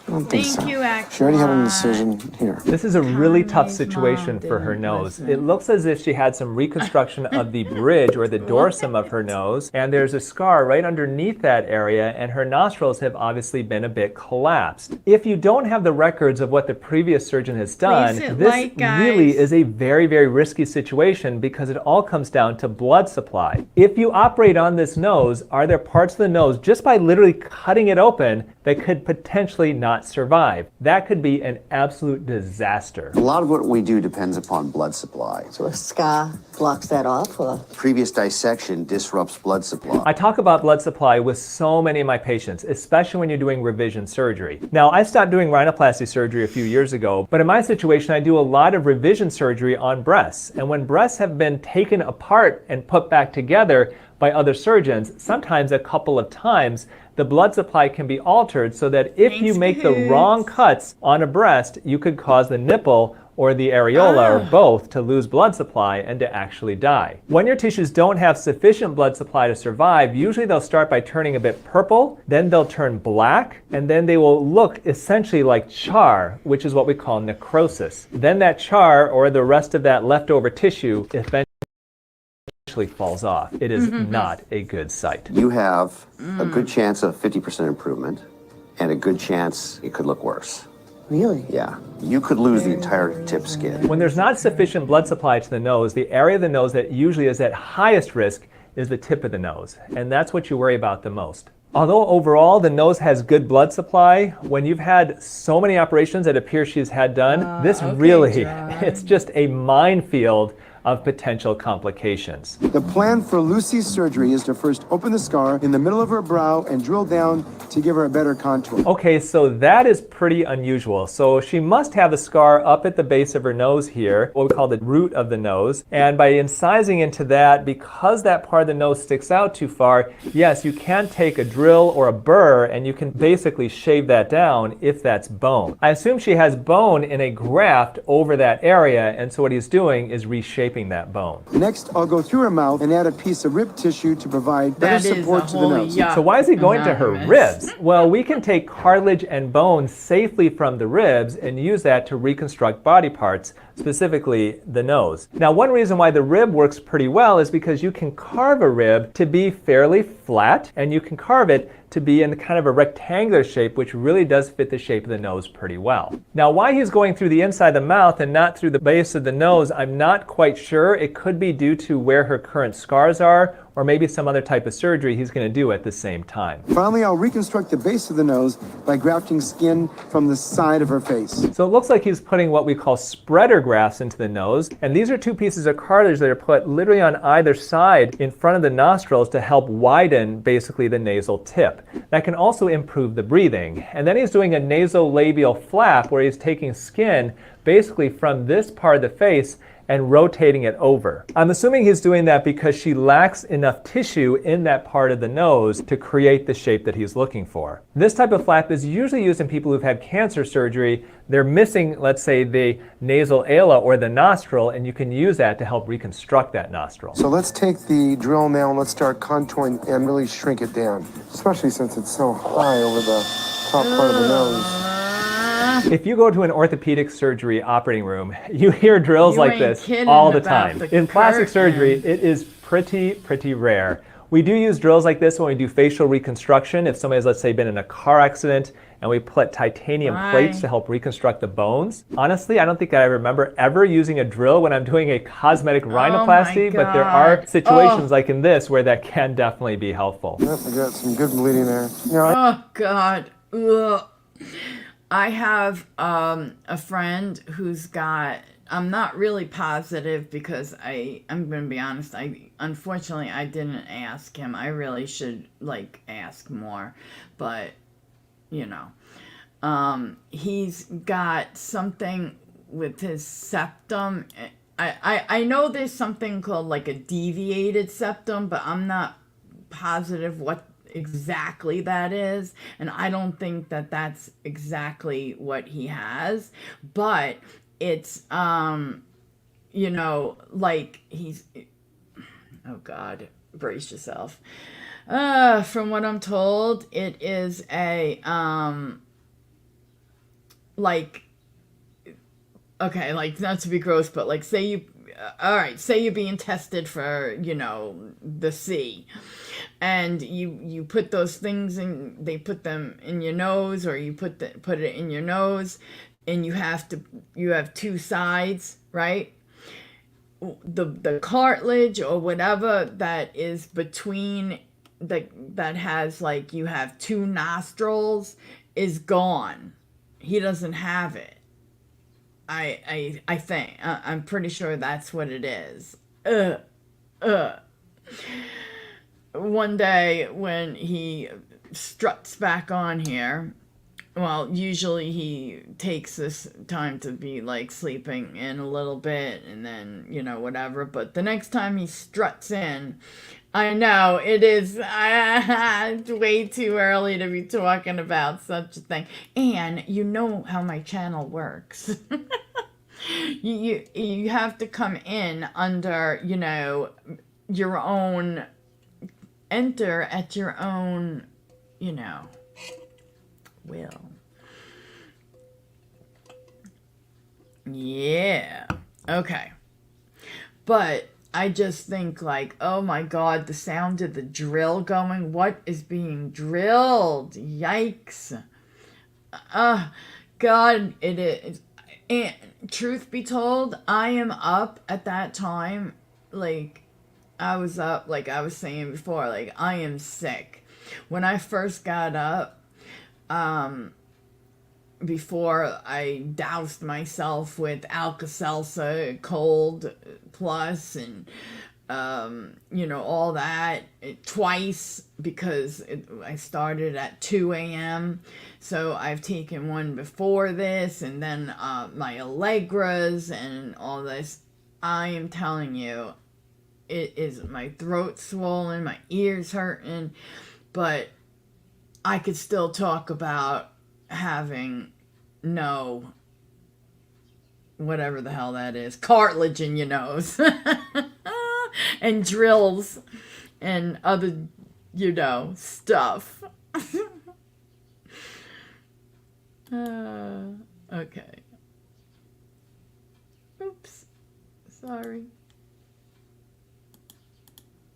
I don't think Thank so. you, Aqua. She already had an incision here. This is a really tough Kanye's situation mom for her didn't nose. listen. It looks as if she had some reconstruction of the bridge or the dorsum of her nose, and there's a scar right underneath that area, and her nostrils have obviously been a bit collapsed. If you don't have the records of what the previous surgeon has done, hit this like, guys. really is a very, very risky situation because it all comes down to blood supply. If you operate on this nose, are there parts of the nose, just by literally cutting it open, that could potentially not survive? That could be an absolute disaster. A lot of what we do depends upon blood supply. So a scar blocks that off, or? Previous dissection disrupts blood supply. I talk about blood supply with so many of my patients, especially when you're doing revision surgery. Now, I stopped doing rhinoplasty surgery a few years ago, but in my situation, I do a lot of revision surgery on breasts. And when breasts have been taken apart and put back together by other surgeons, sometimes a couple of times, the blood supply can be altered so that if you make the wrong cuts on a breast, you could cause the nipple or the areola or both to lose blood supply and to actually die. When your tissues don't have sufficient blood supply to survive, usually they'll start by turning a bit purple, then they'll turn black, and then they will look essentially like char, which is what we call necrosis. Then that char or the rest of that leftover tissue eventually falls off. It is not a good sight. You have a good chance of 50% improvement and a good chance it could look worse. Really? Yeah. You could lose the entire tip skin. When there's not sufficient blood supply to the nose, the area of the nose that usually is at highest risk is the tip of the nose, and that's what you worry about the most. Although overall the nose has good blood supply, when you've had so many operations that appear she's had done, this really, it's just a minefield of potential complications. The plan for Lucy's surgery is to first open the scar in the middle of her brow and drill down to give her a better contour. Okay, so that is pretty unusual. So she must have a scar up at the base of her nose here, what we call the root of the nose. And by incising into that, because that part of the nose sticks out too far, yes, you can take a drill or a burr and you can basically shave that down if that's bone. I assume she has bone in a graft over that area, and so what he's doing is reshaping that bone. Next, I'll go through her mouth and add a piece of rib tissue to provide better support to the nose. So why is he going to her ribs? Well, we can take cartilage and bone safely from the ribs and use that to reconstruct body parts, specifically the nose. Now, one reason why the rib works pretty well is because you can carve a rib to be fairly flat, and you can carve it to be in kind of a rectangular shape, which really does fit the shape of the nose pretty well. Now, why he's going through the inside of the mouth and not through the base of the nose, I'm not quite sure. It could be due to where her current scars are, or maybe some other type of surgery he's going to do at the same time. Finally, I'll reconstruct the base of the nose by grafting skin from the side of her face. So it looks like he's putting what we call spreader grafts into the nose, and these are two pieces of cartilage that are put literally on either side in front of the nostrils to help widen basically the nasal tip. That can also improve the breathing. And then he's doing a nasolabial flap where he's taking skin basically from this part of the face and rotating it over. I'm assuming he's doing that because she lacks enough tissue in that part of the nose to create the shape that he's looking for. This type of flap is usually used in people who've had cancer surgery. They're missing, let's say, the nasal ala or the nostril, and you can use that to help reconstruct that nostril. So let's take the drill now and let's start contouring and really shrink it down, especially since it's so high over the top part of the nose. If you go to an orthopedic surgery operating room, you hear drills like this all the time. In plastic surgery, it is pretty rare. We do use drills like this when we do facial reconstruction. If somebody's, let's say, been in a car accident and we put titanium plates to help reconstruct the bones. Honestly, I don't think I remember ever using a drill when I'm doing a cosmetic rhinoplasty, but there are situations like in this where that can definitely be helpful. Yep, I got some good bleeding there. Oh, God. Ugh. I have a friend who's got, I'm not really positive because I'm going to be honest, unfortunately I didn't ask him. I really should ask more, but you know, he's got something with his septum. I know there's something called a deviated septum, but I'm not positive what exactly that is, and I don't think that that's exactly what he has, but it's you know, he's, oh God, brace yourself. From what I'm told, it is a okay, not to be gross, but say you, all right, say you're being tested for, you know, the C, and you put those things in, they put them in your nose, or you put it in your nose, and you have two sides, right? The cartilage or whatever that is between that has you have two nostrils is gone. He doesn't have it. I think I'm pretty sure that's what it is. One day when he struts back on here, well, usually he takes this time to be sleeping in a little bit and then, you know, whatever, but the next time he struts in, I know it is way too early to be talking about such a thing, and you know how my channel works. you have to come in under, you know, your own, enter at your own, you know, will. Yeah. Okay. But I just think oh my God, the sound of the drill going. What is being drilled? Yikes. God, it is. And truth be told, I am up at that time. I was up, I was saying before, I am sick. When I first got up, before I doused myself with Alka-Seltzer, Cold Plus, and, you know, all that twice, because I started at 2 a.m. So I've taken one before this, and then my Allegras and all this. I am telling you, it is my throat swollen, my ears hurting, but I could still talk about having no, whatever the hell that is, cartilage in your nose, and drills, and other, you know, stuff. Okay. Oops. Sorry.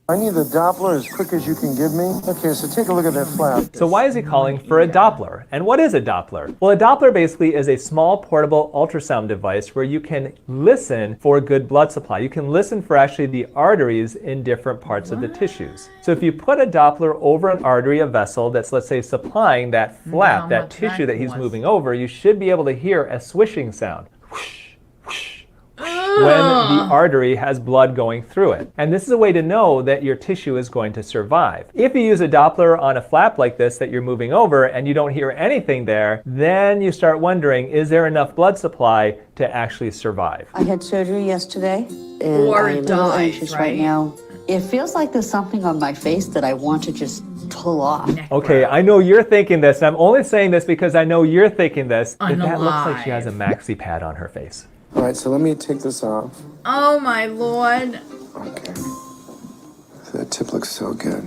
I need the Doppler as quick as you can give me. Okay, so take a look at that flap. So why is he calling for a Doppler? And what is a Doppler? Well, a Doppler basically is a small portable ultrasound device where you can listen for good blood supply. You can listen for actually the arteries in different parts of the tissues. So if you put a Doppler over an artery, a vessel that's, let's say, supplying that flap, that tissue that he's moving over, you should be able to hear a swishing sound. Whoosh, whoosh, whoosh. when the artery has blood going through it. And this is a way to know that your tissue is going to survive. If you use a Doppler on a flap like this that you're moving over and you don't hear anything there, then you start wondering, is there enough blood supply to actually survive? I had surgery yesterday, and Or I am a little anxious right now. It feels like there's something on my face that I want to just pull off. Okay, I know you're thinking this, and I'm only saying this because I know you're thinking this. That looks like she has a maxi pad on her face. All right, so let me take this off. Oh my Lord. Okay. So the tip looks so good.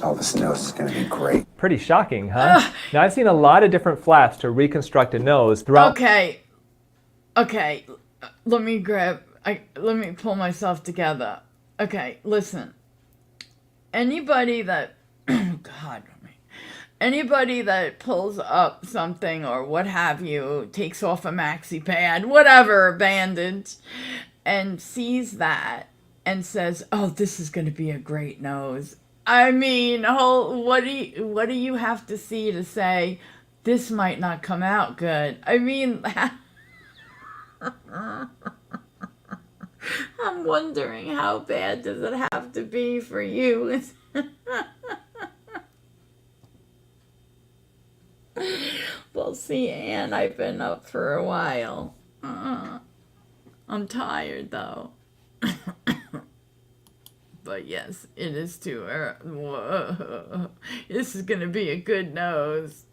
Oh, this nose is gonna be great. Pretty shocking, huh? Now, I've seen a lot of different flaps to reconstruct a nose throughout. Okay, let me pull myself together. Okay, listen. Anybody that, anybody that pulls up something or what have you, takes off a maxi pad, whatever, a bandage, and sees that and says, "Oh, this is going to be a great nose." I mean, what do you have to see to say this might not come out good? I mean, I'm wondering how bad does it have to be for you? Well, see, Anne, I've been up for a while. I'm tired, though. But yes, it is too early. This is going to be a good nose.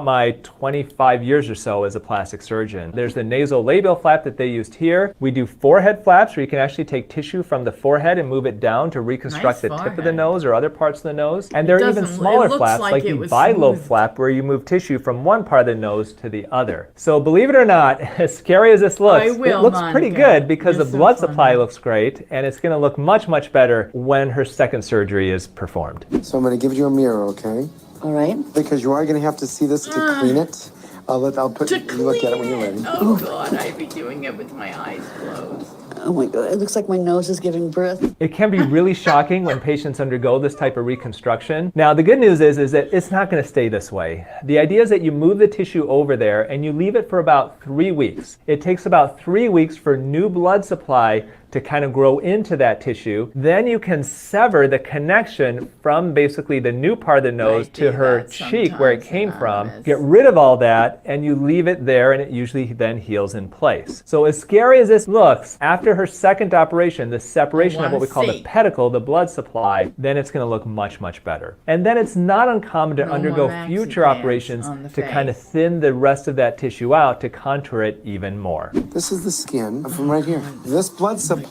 My 25 years or so as a plastic surgeon. There's the nasolabial flap that they used here. We do forehead flaps where you can actually take tissue from the forehead and move it down to reconstruct the tip of the nose or other parts of the nose. And there are even smaller flaps like the bilobe flap where you move tissue from one part of the nose to the other. So believe it or not, as scary as this looks, it looks pretty good because the blood supply looks great, and it's going to look much, much better when her second surgery is performed. So I'm gonna give you a mirror, okay? All right. Because you are going to have to see this to clean it. I'll put you look at it when you're ready. Oh God, I'd be doing it with my eyes closed. Oh my God, it looks like my nose is giving birth. It can be really shocking when patients undergo this type of reconstruction. Now, the good news is that it's not going to stay this way. The idea is that you move the tissue over there and you leave it for about 3 weeks. It takes about 3 weeks for new blood supply to kind of grow into that tissue. Then you can sever the connection from basically the new part of the nose to her cheek where it came from, get rid of all that, and you leave it there, and it usually then heals in place. So as scary as this looks, after her second operation, the separation of what we call the pedicle, the blood supply, then it's going to look much, much better. And then it's not uncommon to undergo future operations to kind of thin the rest of that tissue out to contour it even more. This is the skin from right here. This blood supply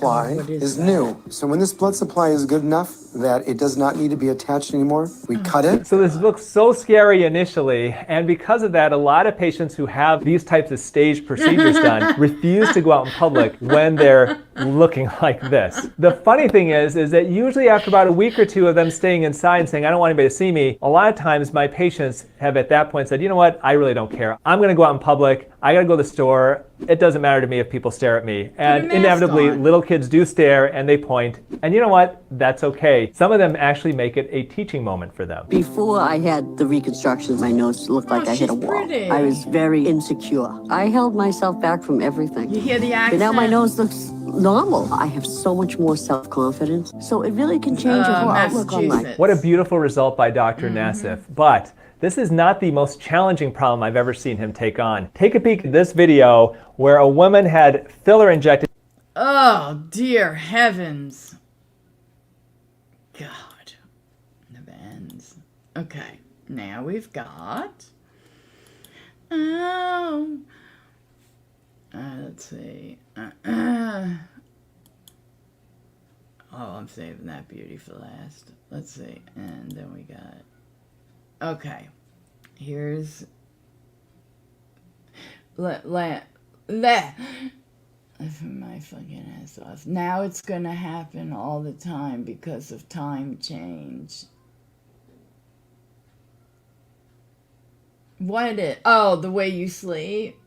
is new. So when this blood supply is good enough that it does not need to be attached anymore, we cut it. So this looks so scary initially, and because of that, a lot of patients who have these types of staged procedures done refuse to go out in public when they're looking like this. The funny thing is that usually after about a week or two of them staying inside and saying, I don't want anybody to see me, a lot of times my patients have at that point said, you know what, I really don't care. I'm gonna go out in public, I gotta go to the store, it doesn't matter to me if people stare at me. And inevitably, little kids do stare and they point, and you know what, that's okay. Some of them actually make it a teaching moment for them. Before I had the reconstruction, my nose looked like I hit a wall. I was very insecure. I held myself back from everything. You hear the accent? But now my nose looks normal. I have so much more self-confidence. So it really can change your whole outlook on life. What a beautiful result by Dr. Nassif. But this is not the most challenging problem I've ever seen him take on. Take a peek at this video where a woman had filler injected. Oh, dear heavens. God. Never ends. Okay, now we've got... let's see. Oh, I'm saving that beauty for last. Let's see. And then we got... Okay. Here's... my fucking ass off. Now it's gonna happen all the time because of time change. What it? Oh, the way you sleep.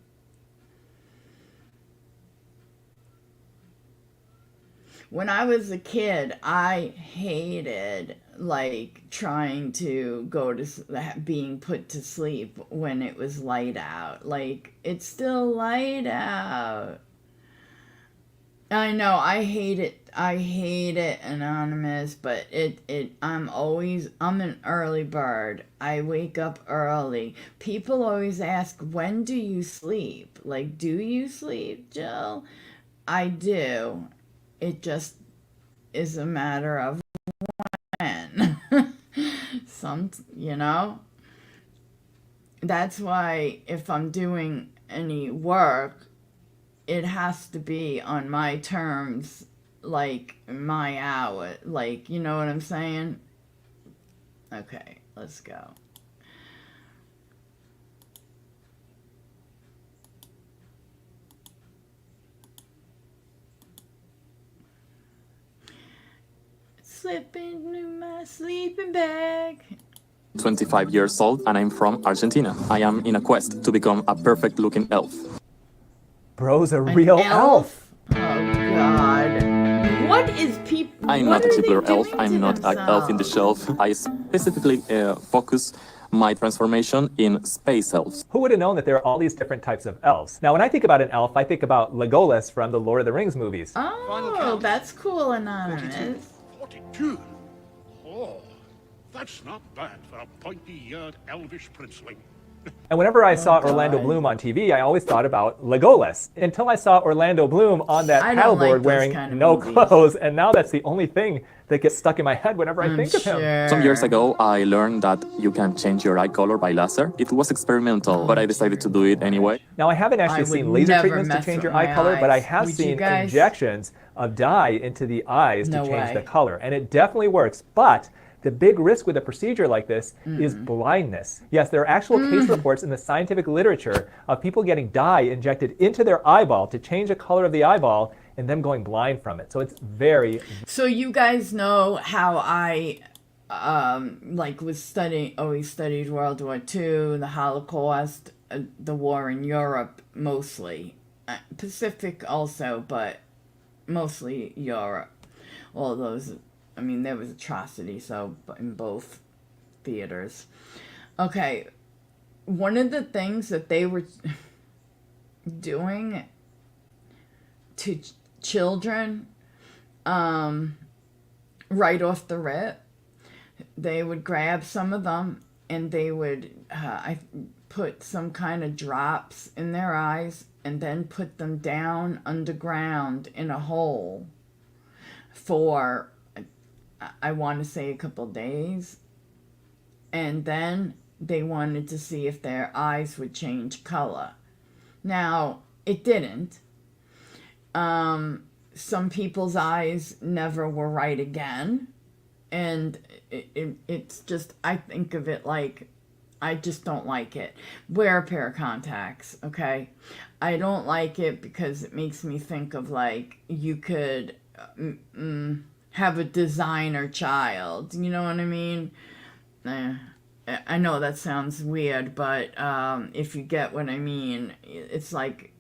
When I was a kid, I hated like trying to go to being put to sleep when it was light out. Like, it's still light out. I know, I hate it, Anonymous, but I'm an early bird. I wake up early. People always ask, when do you sleep? Like, do you sleep, Jill? I do. It just is a matter of when. That's why if I'm doing any work, it has to be on my terms, like my hour, like, you know what I'm saying? Okay, let's go. Slipping in my sleeping bag. 25 years old and I'm from Argentina. I am in a quest to become a perfect looking elf. Bro's a real elf. Oh God. What is people? I'm not a typical elf. I'm not an elf in the shelf. I specifically focus my transformation in space elves. Who would have known that there are all these different types of elves? Now, when I think about an elf, I think about Legolas from the Lord of the Rings movies. Oh, that's cool, Anonymous. 42. Oh, that's not bad for a pointy-eared elvish princeling. And whenever I saw Orlando Bloom on TV, I always thought about Legolas. Until I saw Orlando Bloom on that paddleboard wearing no clothes, and now that's the only thing that gets stuck in my head whenever I think of him. Some years ago, I learned that you can change your eye color by laser. It was experimental, but I decided to do it anyway. Now, I haven't actually seen laser treatments to change your eye color, but I have seen injections of dye into the eyes to change the color, and it definitely works. But the big risk with a procedure like this is blindness. Yes, there are actual case reports in the scientific literature of people getting dye injected into their eyeball to change the color of the eyeball and them going blind from it. So it's very... So you guys know how I always studied World War II, the Holocaust, the war in Europe mostly. Pacific also, but mostly Europe. All those... I mean, there was atrocity, so in both theaters. Okay, one of the things that they were doing to children, right off the rip, they would grab some of them and they would put some kind of drops in their eyes and then put them down underground in a hole for... I want to say a couple days, and then they wanted to see if their eyes would change color. Now, it didn't. Some people's eyes never were right again, and it's just, I think of it like, I just don't like it. Wear a pair of contacts, okay? I don't like it because it makes me think of like, you could... have a designer child, you know what I mean? I know that sounds weird, but if you get what I mean, it's like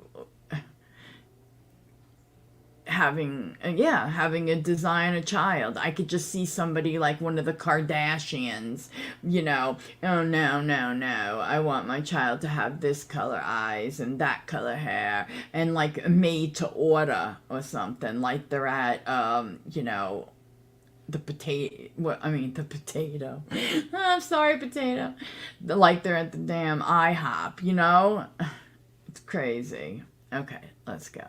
having a designer child. I could just see somebody like one of the Kardashians, you know, oh no, I want my child to have this color eyes and that color hair, and like made to order or something, like they're at you know, the potato. I'm sorry, potato. Like they're at the damn IHOP, you know? It's crazy. Okay, let's go.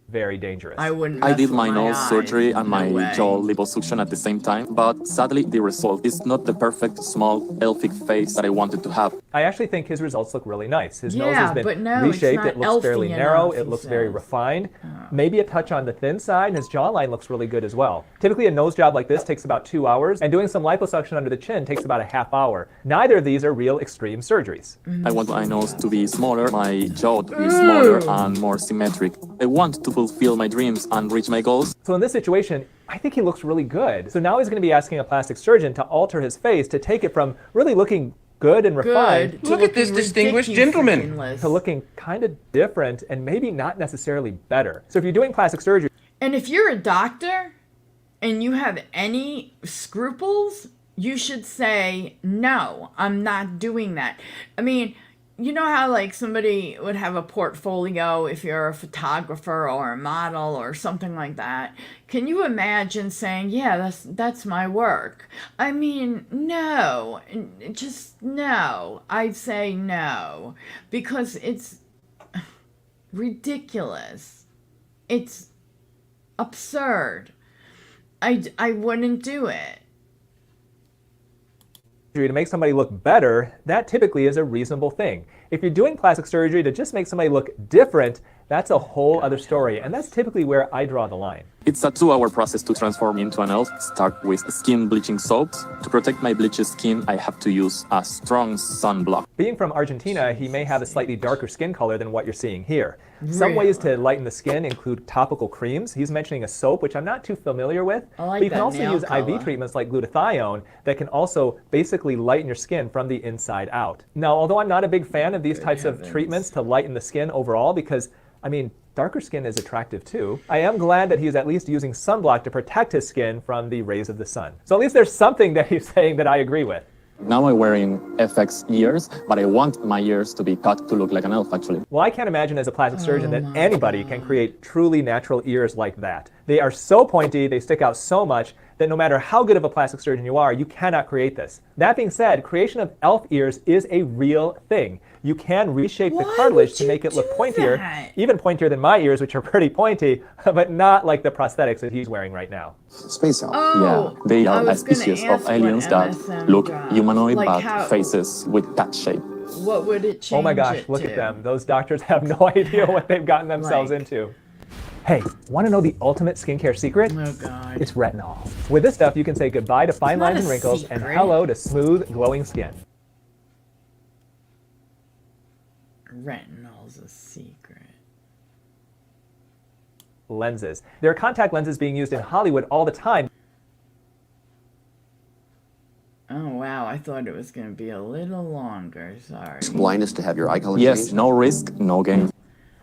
Very dangerous. I did my nose surgery and my jaw liposuction at the same time, but sadly the result is not the perfect small elfic face that I wanted to have. I actually think his results look really nice. His nose has been reshaped. It looks fairly narrow. It looks very refined. Maybe a touch on the thin side, and his jawline looks really good as well. Typically a nose job like this takes about 2 hours, and doing some liposuction under the chin takes about a half hour. Neither of these are real extreme surgeries. I want my nose to be smaller, my jaw to be smaller and more symmetric. I want to fulfill my dreams and reach my goals. So in this situation, I think he looks really good. So now he's going to be asking a plastic surgeon to alter his face to take it from really looking good and refined. Look at this distinguished gentleman. To looking kind of different and maybe not necessarily better. So if you're doing plastic surgery... And if you're a doctor and you have any scruples, you should say, no, I'm not doing that. I mean, you know how like somebody would have a portfolio if you're a photographer or a model or something like that? Can you imagine saying, yeah, that's my work? I mean, no, just no. I'd say no, because it's ridiculous. It's absurd. I wouldn't do it. To make somebody look better, that typically is a reasonable thing. If you're doing plastic surgery to just make somebody look different, that's a whole other story, and that's typically where I draw the line. It's a 2-hour process to transform into an elf. Start with skin bleaching soaps. To protect my bleached skin, I have to use a strong sunblock. Being from Argentina, he may have a slightly darker skin color than what you're seeing here. Some ways to lighten the skin include topical creams. He's mentioning a soap, which I'm not too familiar with. But you can also use IV treatments like glutathione that can also basically lighten your skin from the inside out. Now, although I'm not a big fan of these types of treatments to lighten the skin overall, because, I mean, darker skin is attractive too, I am glad that he's at least using sunblock to protect his skin from the rays of the sun. So at least there's something that he's saying that I agree with. Now I'm wearing FX ears, but I want my ears to be cut to look like an elf, actually. Well, I can't imagine as a plastic surgeon that anybody can create truly natural ears like that. They are so pointy, they stick out so much, that no matter how good of a plastic surgeon you are, you cannot create this. That being said, creation of elf ears is a real thing. You can reshape the cartilage to make it look pointier, even pointier than my ears, which are pretty pointy, but not like the prosthetics that he's wearing right now. Space elf. Yeah, they are a species of aliens that look humanoid but faces with that shape. What would it change? Oh my gosh, look at them. Those doctors have no idea what they've gotten themselves into. Hey, want to know the ultimate skincare secret? Oh God. It's retinol. With this stuff, you can say goodbye to fine lines and wrinkles and hello to smooth, glowing skin. Retinol's a secret. Lenses. There are contact lenses being used in Hollywood all the time. Oh wow, I thought it was going to be a little longer, sorry. Blindness to have your eye color Yes, changed? no risk, no gain.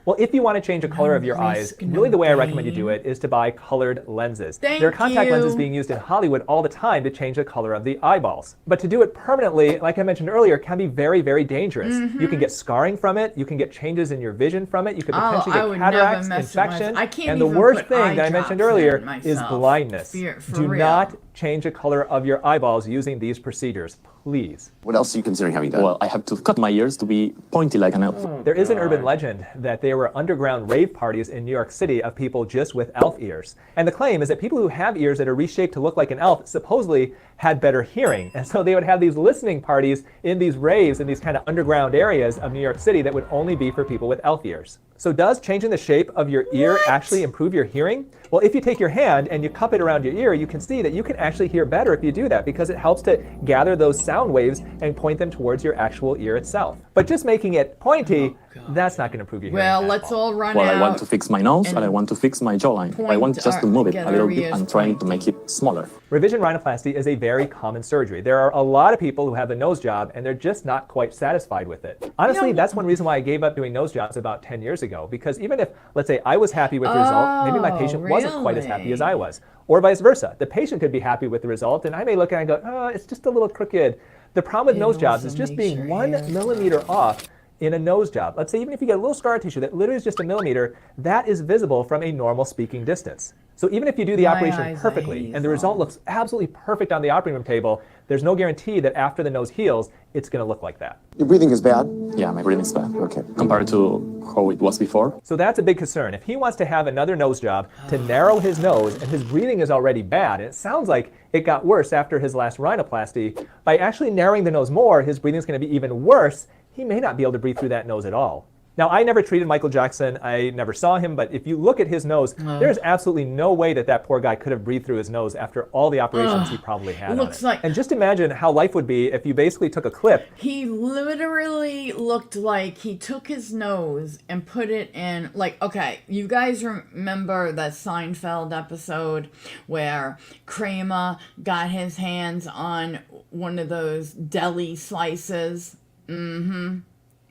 Well, if you want to change the color of your eyes, really the way I recommend you do it is to buy colored lenses. There are contact lenses being used in Hollywood all the time to change the color of the eyeballs. But to do it permanently, like I mentioned earlier, can be very, very dangerous. You can get scarring from it, you can get changes in your vision from it, you could potentially get cataracts, infection, and the worst thing that I mentioned earlier is blindness. Do not change the color of your eyeballs using these procedures, please. What else are you considering having done? Well, I have to cut my ears to be pointy like an elf. There is an urban legend that there were underground rave parties in New York City of people just with elf ears. And the claim is that people who have ears that are reshaped to look like an elf supposedly had better hearing. And so they would have these listening parties in these raves in these kind of underground areas of New York City that would only be for people with elf ears. So does changing the shape of your ear actually improve your hearing? Well, if you take your hand and you cup it around your ear, you can see that you can actually hear better if you do that because it helps to gather those sound waves and point them towards your actual ear itself. But just making it pointy, that's not going to improve your hearing. Well, let's all run out. Well, I want to fix my nose and I want to fix my jawline. I want just to move it a little bit and trying to make it smaller. Revision rhinoplasty is a very common surgery. There are a lot of people who have a nose job and they're just not quite satisfied with it. Honestly, that's one reason why I gave up doing nose jobs about 10 years ago. Because even if, let's say, I was happy with the result, maybe my patient wasn't quite as happy as I was. Or vice versa. The patient could be happy with the result and I may look at it and go, oh, it's just a little crooked. The problem with nose jobs is just being 1 millimeter off in a nose job. Let's say even if you get a little scar tissue that literally is just a millimeter, that is visible from a normal speaking distance. So even if you do the operation perfectly and the result looks absolutely perfect on the operating room table, there's no guarantee that after the nose heals, it's going to look like that. Your breathing is bad? Yeah, my breathing is bad. Okay. Compared to how it was before. So that's a big concern. If he wants to have another nose job to narrow his nose and his breathing is already bad, and it sounds like it got worse after his last rhinoplasty, by actually narrowing the nose more, his breathing is going to be even worse. He may not be able to breathe through that nose at all. Now, I never treated Michael Jackson. I never saw him, but if you look at his nose, there's absolutely no way that that poor guy could have breathed through his nose after all the operations he probably had on it. And just imagine how life would be if you basically took a clip. He literally looked like he took his nose and put it in, like, okay, you guys remember that Seinfeld episode where Kramer got his hands on one of those deli slices?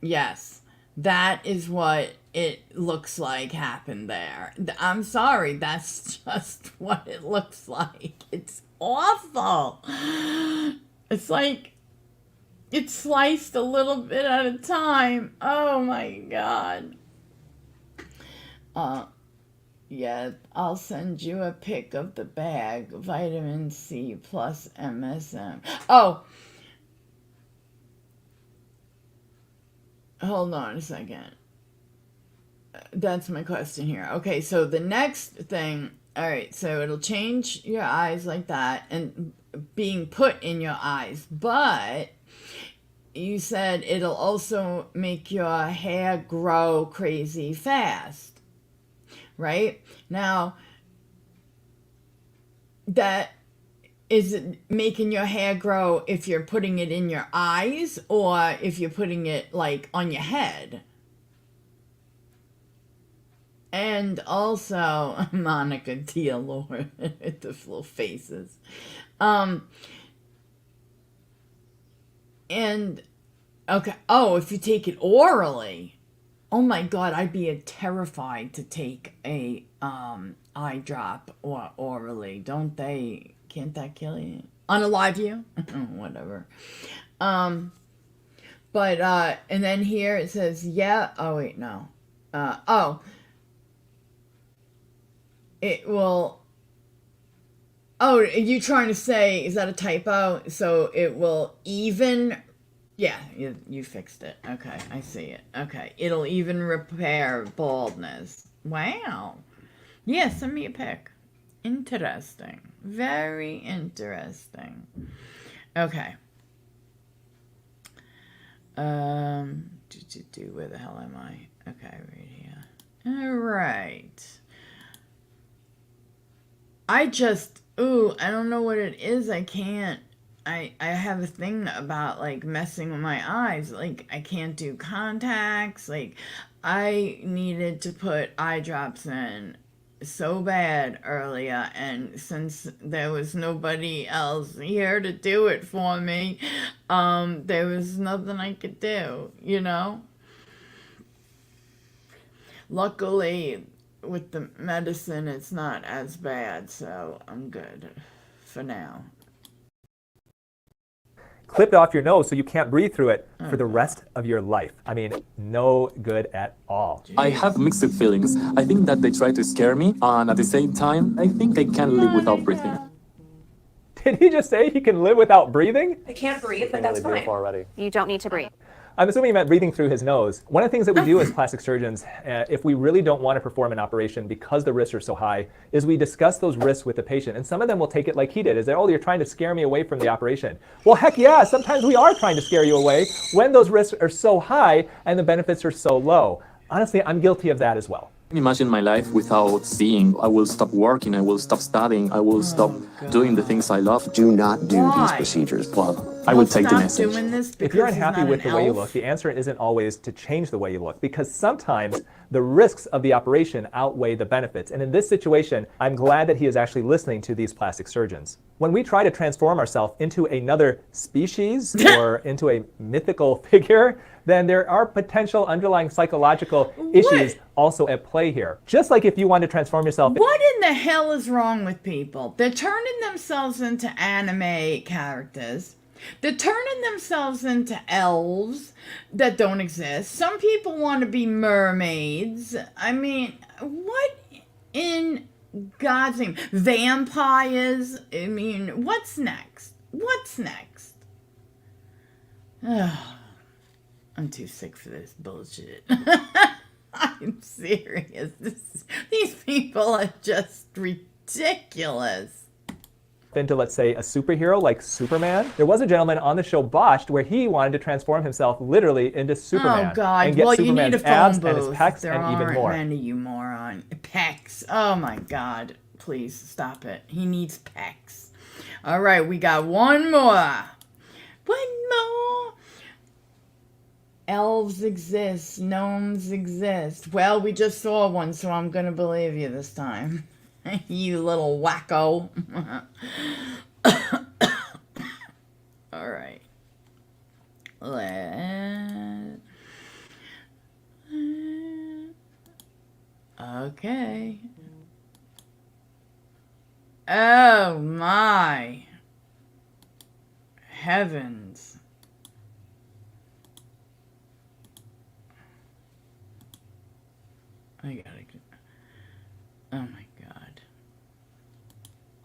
Yes. That is what it looks like happened there. I'm sorry, that's just what it looks like. It's awful. It's like It's sliced a little bit at a time. Oh my god. Yeah, I'll send you a pic of the bag. Vitamin C plus MSM. Oh, hold on a second. That's my question here. Okay, so the next thing, all right, so it'll change your eyes like that and being put in your eyes, but you said it'll also make your hair grow crazy fast, right? Now, that is it making your hair grow if you're putting it in your eyes or if you're putting it like on your head? And also Monica Diallo with the little faces. And okay, oh, if you take it orally, oh my god, I'd be terrified to take a eye drop or orally. Don't they? Can't that kill you? Unalive you? Whatever. But and then here it says, yeah. Oh wait, no. It will. Oh, you trying to say, is that a typo? So it will even. Yeah, you fixed it. Okay, I see it. Okay, it'll even repair baldness. Wow. Yeah, send me a pic. Interesting. Very interesting. Okay. Where the hell am I? Okay, right here. All right. I don't know what it is. I can't. I have a thing about like messing with my eyes. Like I can't do contacts. Like I needed to put eye drops in so bad earlier, and since there was nobody else here to do it for me, there was nothing I could do, you know? Luckily, with the medicine, it's not as bad, so I'm good for now. Clipped off your nose so you can't breathe through it for the rest of your life. I mean, no good at all. I have mixed feelings. I think that they try to scare me, and at the same time, I think I can live without breathing. Did he just say he can live without breathing? I can't breathe, but that's fine. Already. You don't need to breathe. I'm assuming he meant breathing through his nose. One of the things that we do as plastic surgeons, if we really don't want to perform an operation because the risks are so high, is we discuss those risks with the patient. And some of them will take it like he did, is that, oh, you're trying to scare me away from the operation. Well, heck yeah, sometimes we are trying to scare you away when those risks are so high and the benefits are so low. Honestly, I'm guilty of that as well. Imagine my life without seeing. I will stop working, I will stop studying, I will stop doing the things I love. Do not do these procedures. Well, I would take the message. If you're unhappy with the way you look, the answer isn't always to change the way you look, because sometimes the risks of the operation outweigh the benefits. And in this situation, I'm glad that he is actually listening to these plastic surgeons. When we try to transform ourselves into another species or into a mythical figure, then there are potential underlying psychological issues also at play here. Just like if you want to transform yourself. What in the hell is wrong with people? They're turning themselves into anime characters. They're turning themselves into elves that don't exist. Some people want to be mermaids. I mean, what in God's name? Vampires? I mean, what's next? What's next? Oh, I'm too sick for this bullshit. I'm serious. These people are just ridiculous. Into, let's say, a superhero like Superman. There was a gentleman on the show Botched where he wanted to transform himself literally into Superman. Oh God! And get Well, Superman's you need a abs phone and his booth. pecs There and even aren't more. many, you moron. Pecs. Oh my God! Please stop it. He needs pecs. All right, we got one more. One more. Elves exist. Gnomes exist. Well, we just saw one, so I'm gonna believe you this time. You little wacko. All right. Okay. Oh my heavens. I gotta. Oh my God.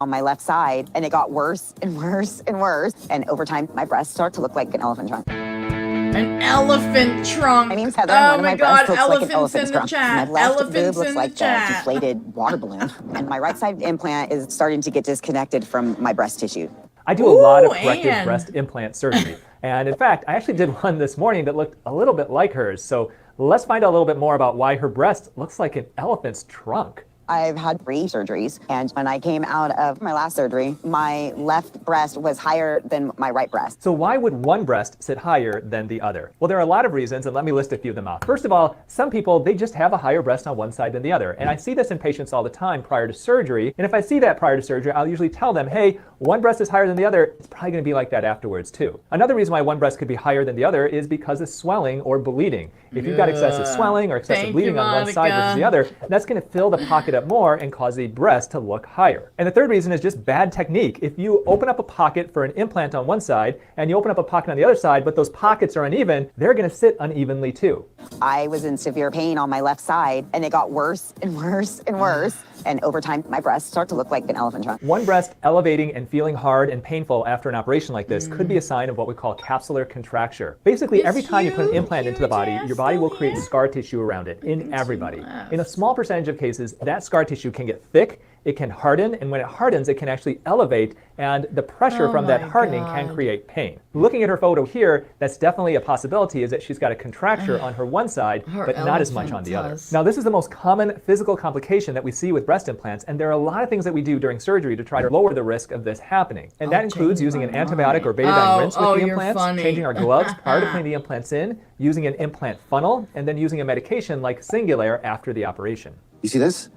On my left side, and it got worse and worse and worse. And over time, my breasts start to look like an elephant trunk. An elephant trunk. My name's Heather. Oh And one of my my God, breasts looks like an elephants elephant's in the trunk. chat. My left Elephants boob looks in like the a chat. deflated water balloon. And my right side implant is starting to get disconnected from my breast tissue. I do a lot of corrective breast implant surgery. And in fact, I actually did one this morning that looked a little bit like hers. So let's find out a little bit more about why her breast looks like an elephant's trunk. I've had 3 surgeries, and when I came out of my last surgery, my left breast was higher than my right breast. So why would one breast sit higher than the other? Well, there are a lot of reasons, and let me list a few of them out. First of all, some people, they just have a higher breast on one side than the other. And I see this in patients all the time prior to surgery. And if I see that prior to surgery, I'll usually tell them, hey, one breast is higher than the other. It's probably going to be like that afterwards too. Another reason why one breast could be higher than the other is because of swelling or bleeding. If you've got excessive swelling or excessive bleeding on one side versus the other, that's going to fill the pocket up more and cause the breast to look higher. And the third reason is just bad technique. If you open up a pocket for an implant on one side and you open up a pocket on the other side, but those pockets are uneven, they're going to sit unevenly too. I was in severe pain on my left side, and it got worse and worse and worse. And over time, my breasts start to look like an elephant trunk. One breast elevating and feeling hard and painful after an operation like this could be a sign of what we call capsular contracture. Basically, every time you put an implant into the body, your body will create scar tissue around it in everybody. In a small percentage of cases, that scar tissue can get thick, it can harden, and when it hardens, it can actually elevate, and the pressure from that hardening can create pain. Looking at her photo here, that's definitely a possibility, is that she's got a contracture on her one side, but not as much on the other. Now, this is the most common physical complication that we see with breast implants, and there are a lot of things that we do during surgery to try to lower the risk of this happening. And that includes using an antibiotic or betadine rinse with the implants, changing our gloves prior to putting the implants in, using an implant funnel, and then using a medication like Singulair after the operation. You see this?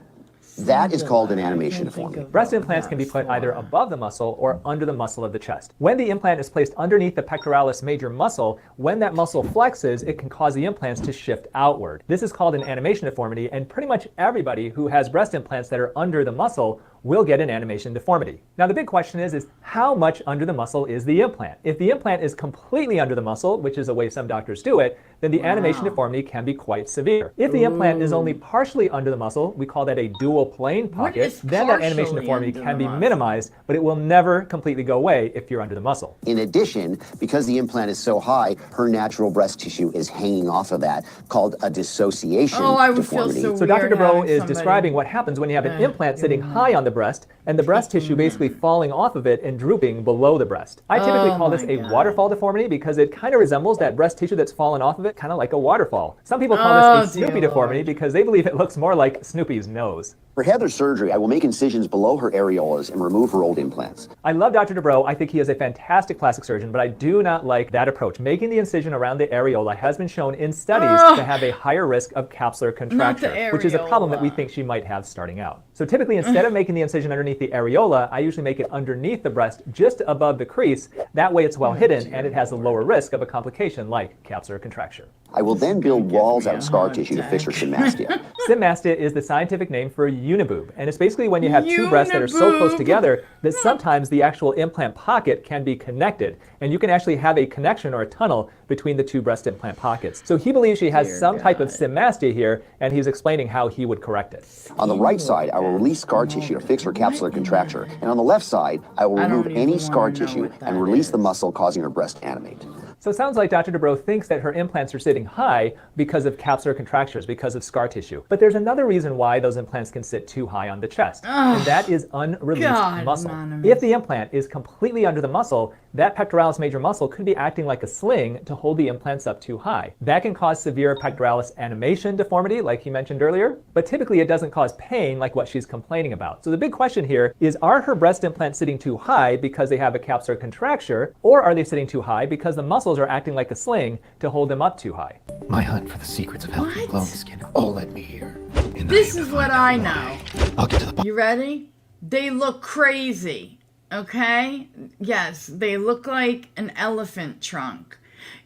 That is called an animation deformity. Breast implants can be put either above the muscle or under the muscle of the chest. When the implant is placed underneath the pectoralis major muscle, when that muscle flexes, it can cause the implants to shift outward. This is called an animation deformity, and pretty much everybody who has breast implants that are under the muscle will get an animation deformity. Now the big question is how much under the muscle is the implant? If the implant is completely under the muscle, which is the way some doctors do it, then the animation deformity can be quite severe. If the implant is only partially under the muscle, we call that a dual plane pocket, then that animation deformity can be minimized, but it will never completely go away if you're under the muscle. In addition, because the implant is so high, her natural breast tissue is hanging off of that, called a dissociation deformity. So Dr. Dubrow is describing what happens when you have an implant sitting high on the breast and the breast tissue basically falling off of it and drooping below the breast. I typically call this a waterfall deformity because it kind of resembles that breast tissue that's fallen off of it, kind of like a waterfall. Some people call this a Snoopy deformity because they believe it looks more like Snoopy's nose. For Heather's surgery, I will make incisions below her areolas and remove her old implants. I love Dr. Dubrow. I think he is a fantastic plastic surgeon, but I do not like that approach. Making the incision around the areola has been shown in studies to have a higher risk of capsular contracture, which is a problem that we think she might have starting out. So typically, instead of making the incision underneath the areola, I usually make it underneath the breast, just above the crease. That way it's well hidden and it has a lower risk of a complication like capsular contracture. I will then build walls out of scar tissue to fix her symastia. Symastia is the scientific name for uniboob, and it's basically when you have two breasts that are so close together that sometimes the actual implant pocket can be connected, and you can actually have a connection or a tunnel between the two breast implant pockets. So he believes she has some type of symastia here, and he's explaining how he would correct it. On the right side, I will release scar tissue to fix her capsular contracture, and on the left side, I will remove any scar tissue and release the muscle causing her breast to animate. So it sounds like Dr. Dubrow thinks that her implants are sitting high because of capsular contractures, because of scar tissue. But there's another reason why those implants can sit too high on the chest, and that is unreleased muscle. If the implant is completely under the muscle, that pectoralis major muscle could be acting like a sling to hold the implants up too high. That can cause severe pectoralis animation deformity, like he mentioned earlier, but typically it doesn't cause pain like what she's complaining about. So the big question here is, are her breast implants sitting too high because they have a capsular contracture, or are they sitting too high because the muscles are acting like a sling to hold them up too high? My hunt for the secrets of healthy glowing skin all led me here. This is what I know. I'll get to the You ready? They look crazy, okay? Yes, they look like an elephant trunk.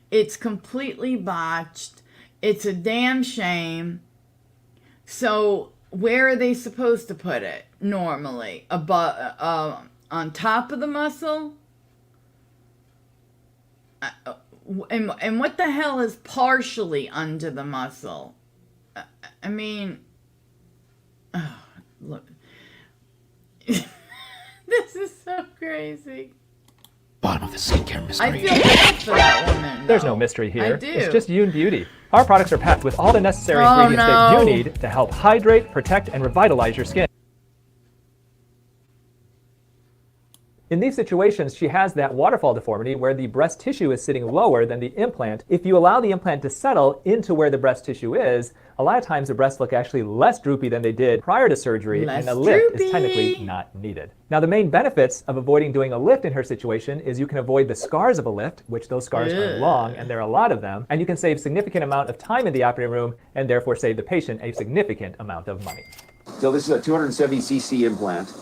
It's completely botched. It's a damn shame. So where are they supposed to put it normally? Above, on top of the muscle? And what the hell is partially under the muscle? I mean, Oh, look. This is so crazy. Bottom of the skincare mystery. I feel bad for that woman. There's no mystery here. I do. It's just Yoon Beauty. Our products are packed with all the necessary ingredients that you need to help hydrate, protect, and revitalize your skin. In these situations, she has that waterfall deformity where the breast tissue is sitting lower than the implant. If you allow the implant to settle into where the breast tissue is, a lot of times the breasts look actually less droopy than they did prior to surgery, and a lift is technically not needed. Now, the main benefits of avoiding doing a lift in her situation is you can avoid the scars of a lift, which those scars are long, and there are a lot of them, and you can save significant amount of time in the operating room and therefore save the patient a significant amount of money. So this is a 270cc implant.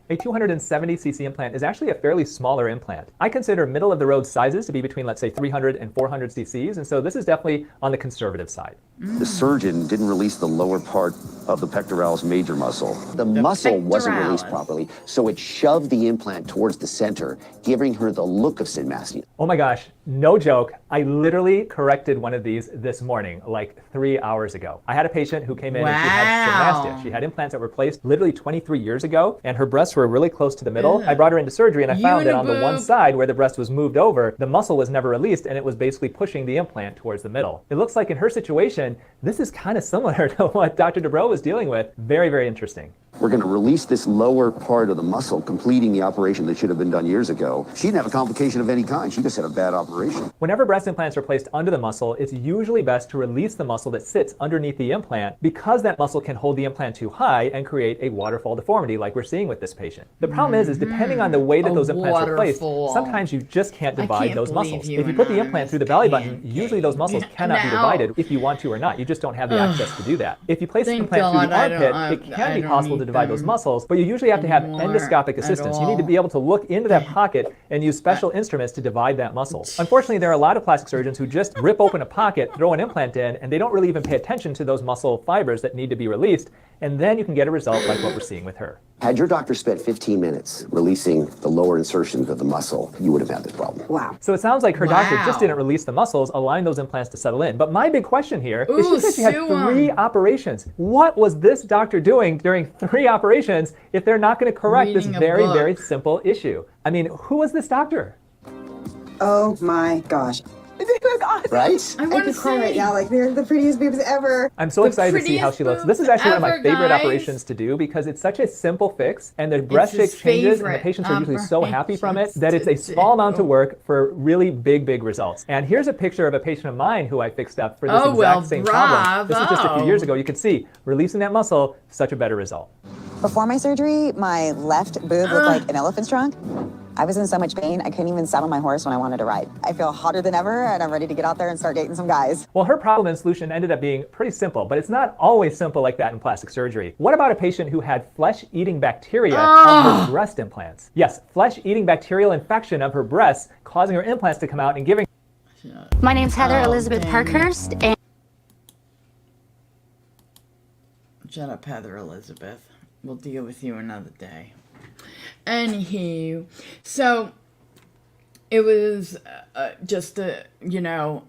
A 270cc implant is actually a fairly smaller implant. I consider middle-of-the-road sizes to be between, let's say, 300 and 400 cc's, and so this is definitely on the conservative side. The surgeon didn't release the lower part of the pectoralis major muscle. The muscle wasn't released properly, so it shoved the implant towards the center, giving her the look of symastia. Oh my gosh, no joke. I literally corrected one of these this morning, like 3 hours ago. I had a patient who came in and she had symastia. She had implants that were placed literally 23 years ago, and her breasts were really close to the middle. I brought her into surgery and I found that on the one side where the breast was moved over, the muscle was never released and it was basically pushing the implant towards the middle. It looks like in her situation, this is kind of similar to what Dr. Dubrow was dealing with. Very, very interesting. We're going to release this lower part of the muscle, completing the operation that should have been done years ago. She didn't have a complication of any kind. She just had a bad operation. Whenever breast implants are placed under the muscle, it's usually best to release the muscle that sits underneath the implant because that muscle can hold the implant too high and create a waterfall deformity like we're seeing with this patient. The problem is depending on the way that those implants are placed, sometimes you just can't divide those muscles. If you put the implant through the belly button, usually those muscles cannot be divided if you want to or not. You just don't have the access to do that. If you place the implant through the armpit, it can be possible to divide those muscles, but you usually have to have endoscopic assistance. You need to be able to look into that pocket and use special instruments to divide that muscle. Unfortunately, there are a lot of plastic surgeons who just rip open a pocket, throw an implant in, and they don't really even pay attention to those muscle fibers that need to be released, and then you can get a result like what we're seeing with her. Had your doctor spent 15 minutes releasing the lower insertions of the muscle, you would have had this problem. Wow. So it sounds like her doctor just didn't release the muscles, allowing those implants to settle in. But my big question here is she said she had 3 operations. What was this doctor doing during 3 operations if they're not going to correct this very, very simple issue? I mean, who was this doctor? Oh my gosh. They look awesome. Right? I could cry right now. Like, they're the prettiest boobs ever. I'm so excited to see how she looks. This is actually one of my favorite operations to do because it's such a simple fix and the breast shape changes and the patients are usually so happy from it that it's a small amount of work for really big, big results. And here's a picture of a patient of mine who I fixed up for this exact same problem. This is just a few years ago. You can see releasing that muscle, such a better result. Before my surgery, my left boob looked like an elephant's trunk. I was in so much pain, I couldn't even saddle my horse when I wanted to ride. I feel hotter than ever, and I'm ready to get out there and start dating some guys. Well, her problem and solution ended up being pretty simple, but it's not always simple like that in plastic surgery. What about a patient who had flesh-eating bacteria on her breast implants? Yes, flesh-eating bacterial infection of her breasts, causing her implants to come out and giving... My name's Heather Elizabeth Parkhurst, and... Shut up, Heather Elizabeth. We'll deal with you another day. Anywho, so it was just I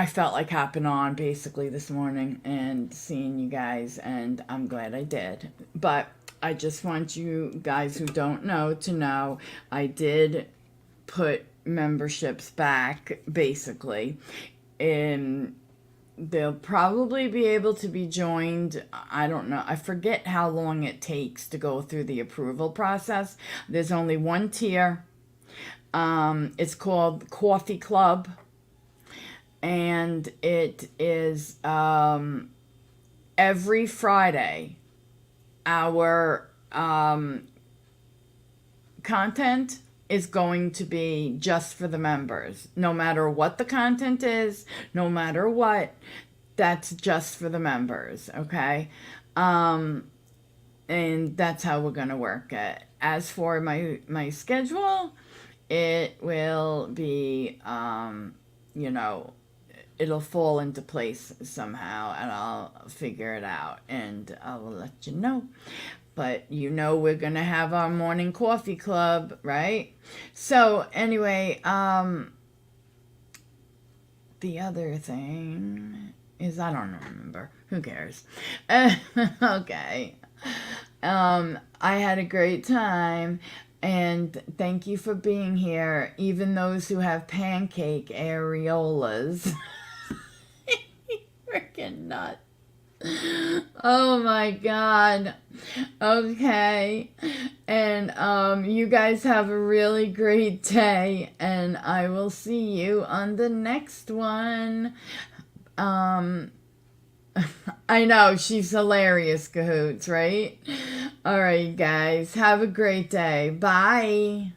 felt like hopping on basically this morning and seeing you guys, and I'm glad I did. But I just want you guys who don't know to know I did put memberships back basically in. They'll probably be able to be joined. I don't know. I forget how long it takes to go through the approval process. There's only one tier. It's called Coffee Club. And it is every Friday. Our content is going to be just for the members. No matter what the content is, no matter what, that's just for the members, okay? And that's how we're gonna work it. As for my schedule, it will be, it'll fall into place somehow, and I'll figure it out, and I will let you know. But we're going to have our morning coffee club, right? So anyway, the other thing is, I don't remember. Who cares? Okay. I had a great time. And thank you for being here, even those who have pancake areolas. Freaking nut. Oh my God. Okay. And you guys have a really great day, and I will see you on the next one. I know, she's hilarious, Cahoots, right? All right, guys. Have a great day. Bye.